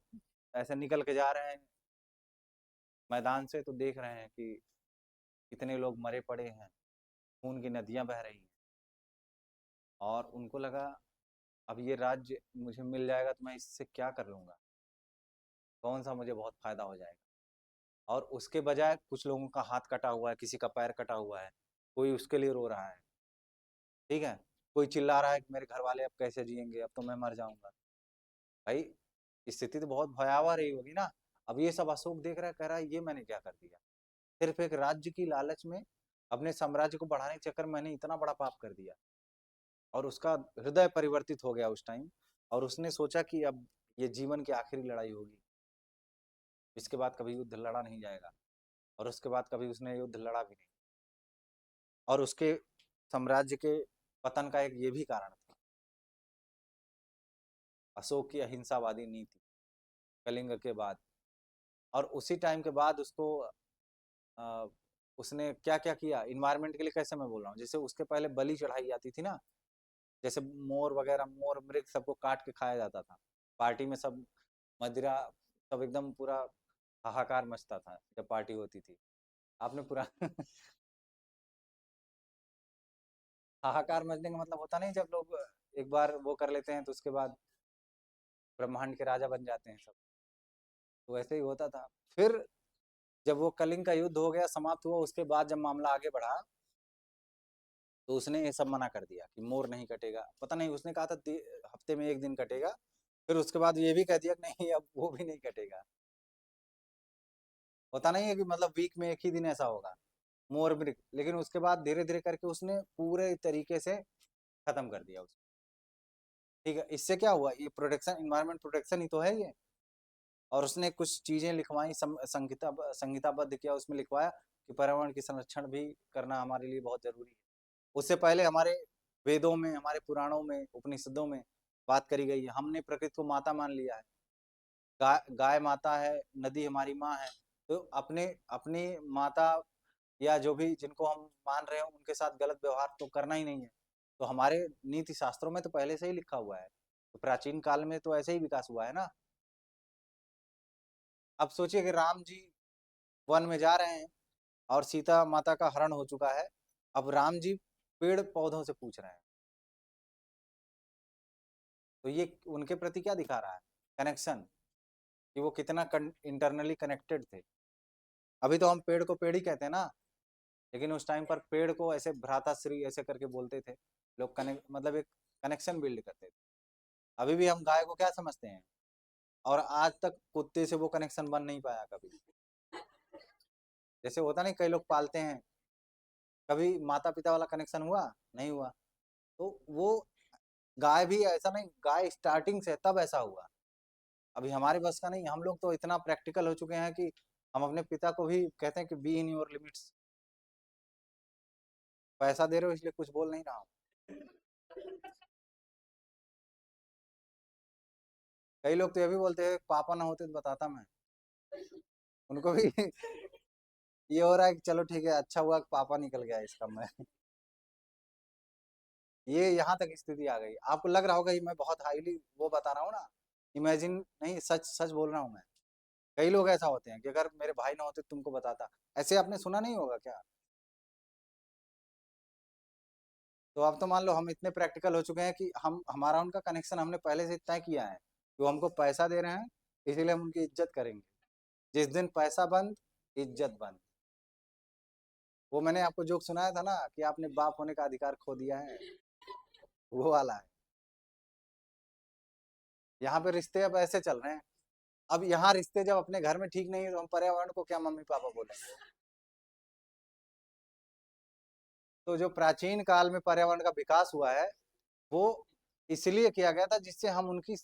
ऐसे निकल के जा रहे हैं मैदान से, तो देख रहे हैं कि कितने लोग मरे पड़े हैं, खून की नदियां बह रही हैं। और उनको लगा अब ये राज्य मुझे मिल जाएगा तो मैं इससे क्या कर लूंगा, कौन सा मुझे बहुत फायदा हो जाएगा। और उसके बजाय कुछ लोगों का हाथ कटा हुआ है, किसी का पैर कटा हुआ है, कोई उसके लिए रो रहा है। ठीक है। कोई चिल्ला रहा है कि मेरे घर वाले अब कैसे जिएंगे, अब तो मैं मर जाऊंगा। भाई स्थिति तो बहुत भयावह रही होगी ना। अब ये सब अशोक देख रहा है, कह रहा है ये मैंने क्या कर दिया, सिर्फ एक राज्य की लालच में, अपने साम्राज्य को बढ़ाने के चक्कर में मैंने इतना बड़ा पाप कर दिया। और उसका हृदय परिवर्तित हो गया उस टाइम। और उसने सोचा कि अब ये जीवन की आखिरी लड़ाई होगी, इसके बाद कभी युद्ध लड़ा नहीं जाएगा। और उसके बाद कभी उसने युद्ध लड़ा भी नहीं। और उसके साम्राज्य के पतन का एक ये भी कारण था, अशोक की अहिंसावादी नीति कलिंग के बाद। और उसी टाइम के बाद उसको अ, उसने क्या क्या किया इन्वायरमेंट के लिए, कैसे मैं बोल रहा हूँ, जैसे उसके पहले बलि चढ़ाई जाती थी ना, जैसे मोर वगैरह, मोर मृग सबको काट के खाया जाता था पार्टी में, सब मदिरा, सब एकदम पूरा हाहाकार मचता था जब पार्टी होती थी। आपने पूरा हाहाकार मचने का मतलब होता नहीं, जब लोग एक बार वो कर लेते हैं तो उसके बाद ब्रह्मांड के राजा बन जाते हैं सब। तो वैसे ही होता था। फिर जब वो कलिंग का युद्ध हो गया, समाप्त हुआ, उसके बाद जब मामला आगे बढ़ा, तो उसने ये सब मना कर दिया कि मोर नहीं कटेगा। पता नहीं, उसने कहा था हफ्ते में एक दिन कटेगा, फिर उसके बाद ये भी कह दिया कि नहीं अब वो भी नहीं कटेगा। होता नहीं है कि मतलब वीक में एक ही दिन ऐसा होगा, मोर मृग। लेकिन उसके बाद धीरे धीरे करके उसने पूरे तरीके से खत्म कर दिया उसको। ठीक है। इससे क्या हुआ, ये प्रोटेक्शन, इन्वायरमेंट प्रोटेक्शन ही तो है ये। और उसने कुछ चीजें लिखवाई, संहिताबद्ध किया, उसमें लिखवाया कि पर्यावरण की संरक्षण भी करना हमारे लिए बहुत जरूरी है। उससे पहले हमारे वेदों में, हमारे पुराणों में, उपनिषदों में बात करी गई है। हमने प्रकृति को माता मान लिया है, गाय माता है, नदी हमारी माँ है। तो अपने अपनी माता या जो भी जिनको हम मान रहे हो उनके साथ गलत व्यवहार तो करना ही नहीं है। तो हमारे नीति शास्त्रों में तो पहले से ही लिखा हुआ है। तो प्राचीन काल में तो ऐसे ही विकास हुआ है ना। अब सोचिए कि राम जी वन में जा रहे हैं और सीता माता का हरण हो चुका है। अब राम जी पेड़ पौधों से पूछ रहे हैं, तो ये उनके प्रति क्या दिखा रहा है, कनेक्शन, कि वो कितना इंटरनली कनेक्टेड थे। अभी तो हम पेड़ को पेड़ ही कहते हैं ना, लेकिन उस टाइम पर पेड़ को ऐसे भ्राताश्री ऐसे करके बोलते थे लोग, कनेक्ट मतलब एक कनेक्शन बिल्ड करते थे। अभी भी हम गाय को क्या समझते हैं, और आज तक कुत्ते से वो कनेक्शन बन नहीं पाया कभी। जैसे होता नहीं, कई लोग पालते हैं, कभी माता पिता वाला कनेक्शन हुआ, नहीं हुआ। तो वो गाय भी ऐसा नहीं, गाय स्टार्टिंग से तब ऐसा हुआ। अभी हमारे बस का नहीं, हम लोग तो इतना प्रैक्टिकल हो चुके हैं कि हम अपने पिता को भी कहते हैं कि बी इन योर लिमिट्स। पैसा दे रहे हो इसलिए कुछ बोल नहीं रहा हूँ। कई लोग तो ये भी बोलते हैं पापा ना होते तो बताता मैं उनको भी। ये हो रहा है कि चलो ठीक है, अच्छा हुआ कि पापा निकल गया इसका मैं। ये यहाँ तक स्थिति आ गई। आपको लग रहा होगा ये मैं बहुत हाईली वो बता रहा हूँ ना, इमेजिन नहीं, सच सच बोल रहा हूँ मैं। कई लोग ऐसा होते हैं कि अगर मेरे भाई ना होते तुमको बताता, ऐसे आपने सुना नहीं होगा क्या? तो अब तो मान लो हम इतने प्रैक्टिकल हो चुके हैं कि हम हमारा उनका कनेक्शन हमने पहले से तय किया है कि वो हमको पैसा दे रहे हैं, इसीलिए हम उनकी इज्जत करेंगे। जिस दिन पैसा बंद, इज्जत बंद। वो मैंने आपको जोक सुनाया था ना कि आपने बाप होने का अधिकार खो दिया है, वो वाला है। यहाँ पे रिश्ते अब ऐसे चल रहे हैं। अब यहाँ रिश्ते जब अपने घर में ठीक नहीं है तो हम पर्यावरण को क्या मम्मी पापा बोलेंगे? तो जो प्राचीन काल में पर्यावरण का विकास हुआ है, वो इसलिए किया गया था जिससे हम उनकी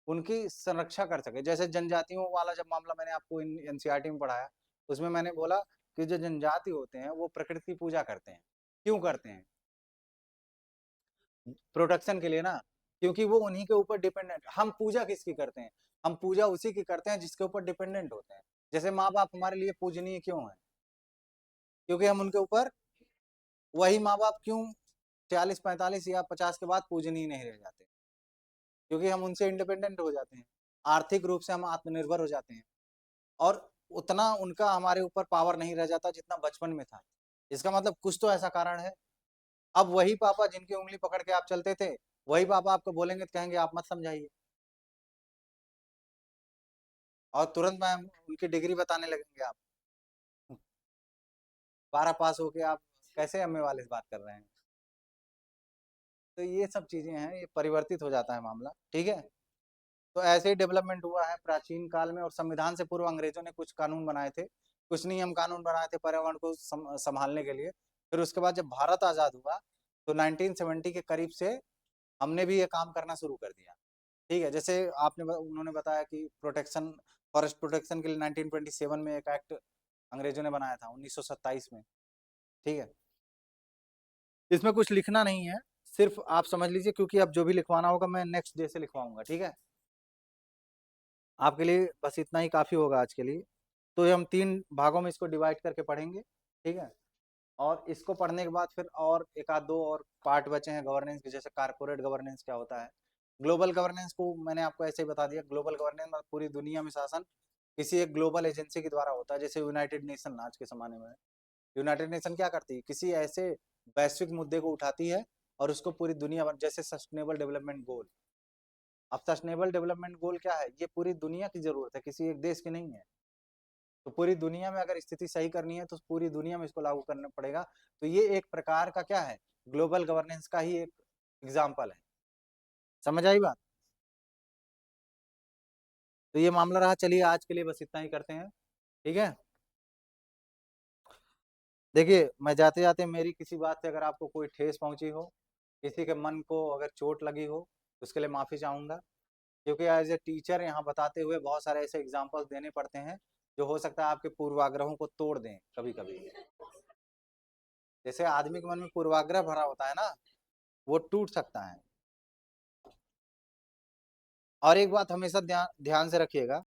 उनकी संरक्षा कर सके। जैसे जनजातियों वाला जब मामला मैंने आपको एनसीईआरटी में पढ़ाया, उसमें मैंने बोला कि जो जनजाति होते हैं वो प्रकृति की पूजा करते हैं। क्यों करते हैं? प्रोटेक्शन के लिए ना। क्योंकि वो उन्हीं के ऊपर डिपेंडेंट। हम पूजा किसकी करते हैं? हम पूजा उसी की करते हैं जिसके ऊपर डिपेंडेंट होते हैं। जैसे माँ बाप हमारे लिए पूजनीय क्यों है? क्योंकि हम उनके ऊपर, वही माँ बाप क्यों 40 45 या 50 के बाद पूजनीय नहीं रह जाते? क्योंकि हम उनसे इंडिपेंडेंट हो जाते हैं, आर्थिक रूप से हम आत्मनिर्भर हो जाते हैं, और उतना उनका हमारे ऊपर पावर नहीं रह जाता जितना बचपन में था। इसका मतलब कुछ तो ऐसा कारण है। अब वही पापा जिनकी उंगली पकड़ के आप चलते थे, वही पापा आपको बोलेंगे तो कहेंगे आप मत समझाइए, और तुरंत मैं उनकी डिग्री बताने लगेंगे आप। 12 पास होके आप कैसे अम्मे वाले से बात कर रहे हैं? तो ये सब चीजें हैं, ये परिवर्तित हो जाता है मामला, ठीक है। तो ऐसे ही डेवलपमेंट हुआ है प्राचीन काल में, और संविधान से पूर्व अंग्रेजों ने कुछ कानून बनाए थे, कुछ नियम कानून बनाए थे पर्यावरण को संभालने के लिए। फिर उसके बाद जब भारत आजाद हुआ, तो 1970 के करीब से हमने भी ये काम करना शुरू कर दिया। ठीक है, जैसे उन्होंने बताया कि प्रोटेक्शन, फॉरेस्ट प्रोटेक्शन के लिए 1927 में एक एक्ट अंग्रेजों ने बनाया था, 1927 में। ठीक है, इसमें कुछ लिखना नहीं है, सिर्फ आप समझ लीजिए, क्योंकि अब जो भी लिखवाना होगा मैं नेक्स्ट डे से लिखवाऊंगा, ठीक है। आपके लिए बस इतना ही काफ़ी होगा आज के लिए। तो ये हम 3 भागों में इसको डिवाइड करके पढ़ेंगे, ठीक है। और इसको पढ़ने के बाद फिर और एक आध दो और पार्ट बचे हैं गवर्नेंस के, जैसे कारपोरेट गवर्नेंस क्या होता है। ग्लोबल गवर्नेंस को मैंने आपको ऐसे ही बता दिया। ग्लोबल गवर्नेंस मतलब पूरी दुनिया में शासन किसी एक ग्लोबल एजेंसी के द्वारा होता है, जैसे यूनाइटेड नेशन आज के ज़माने में। यूनाइटेड नेशन क्या करती है? किसी ऐसे वैश्विक मुद्दे को उठाती है और उसको पूरी दुनिया भर, जैसे सस्टेनेबल डेवलपमेंट गोल। अब सस्टेनेबल डेवलपमेंट गोल क्या है? ये पूरी दुनिया की जरूरत है, किसी एक देश की नहीं है। तो पूरी दुनिया में अगर स्थिति सही करनी है तो पूरी दुनिया में इसको लागू करना पड़ेगा। तो ये एक प्रकार का क्या है? ग्लोबल गवर्नेंस का ही एक एग्जाम्पल है। समझ आई बात? तो ये मामला रहा। चलिए आज के लिए बस इतना ही करते हैं, ठीक है। देखिए, मैं जाते जाते मेरी किसी बात से अगर आपको कोई ठेस पहुंची हो, किसी के मन को अगर चोट लगी हो, उसके लिए माफी चाहूंगा। क्योंकि एज ए टीचर यहाँ बताते हुए बहुत सारे ऐसे एग्जाम्पल्स देने पड़ते हैं जो हो सकता है आपके पूर्वाग्रहों को तोड़ दें कभी कभी। जैसे आदमी के मन में पूर्वाग्रह भरा होता है ना, वो टूट सकता है। और एक बात हमेशा ध्यान ध्यान से रखिएगा,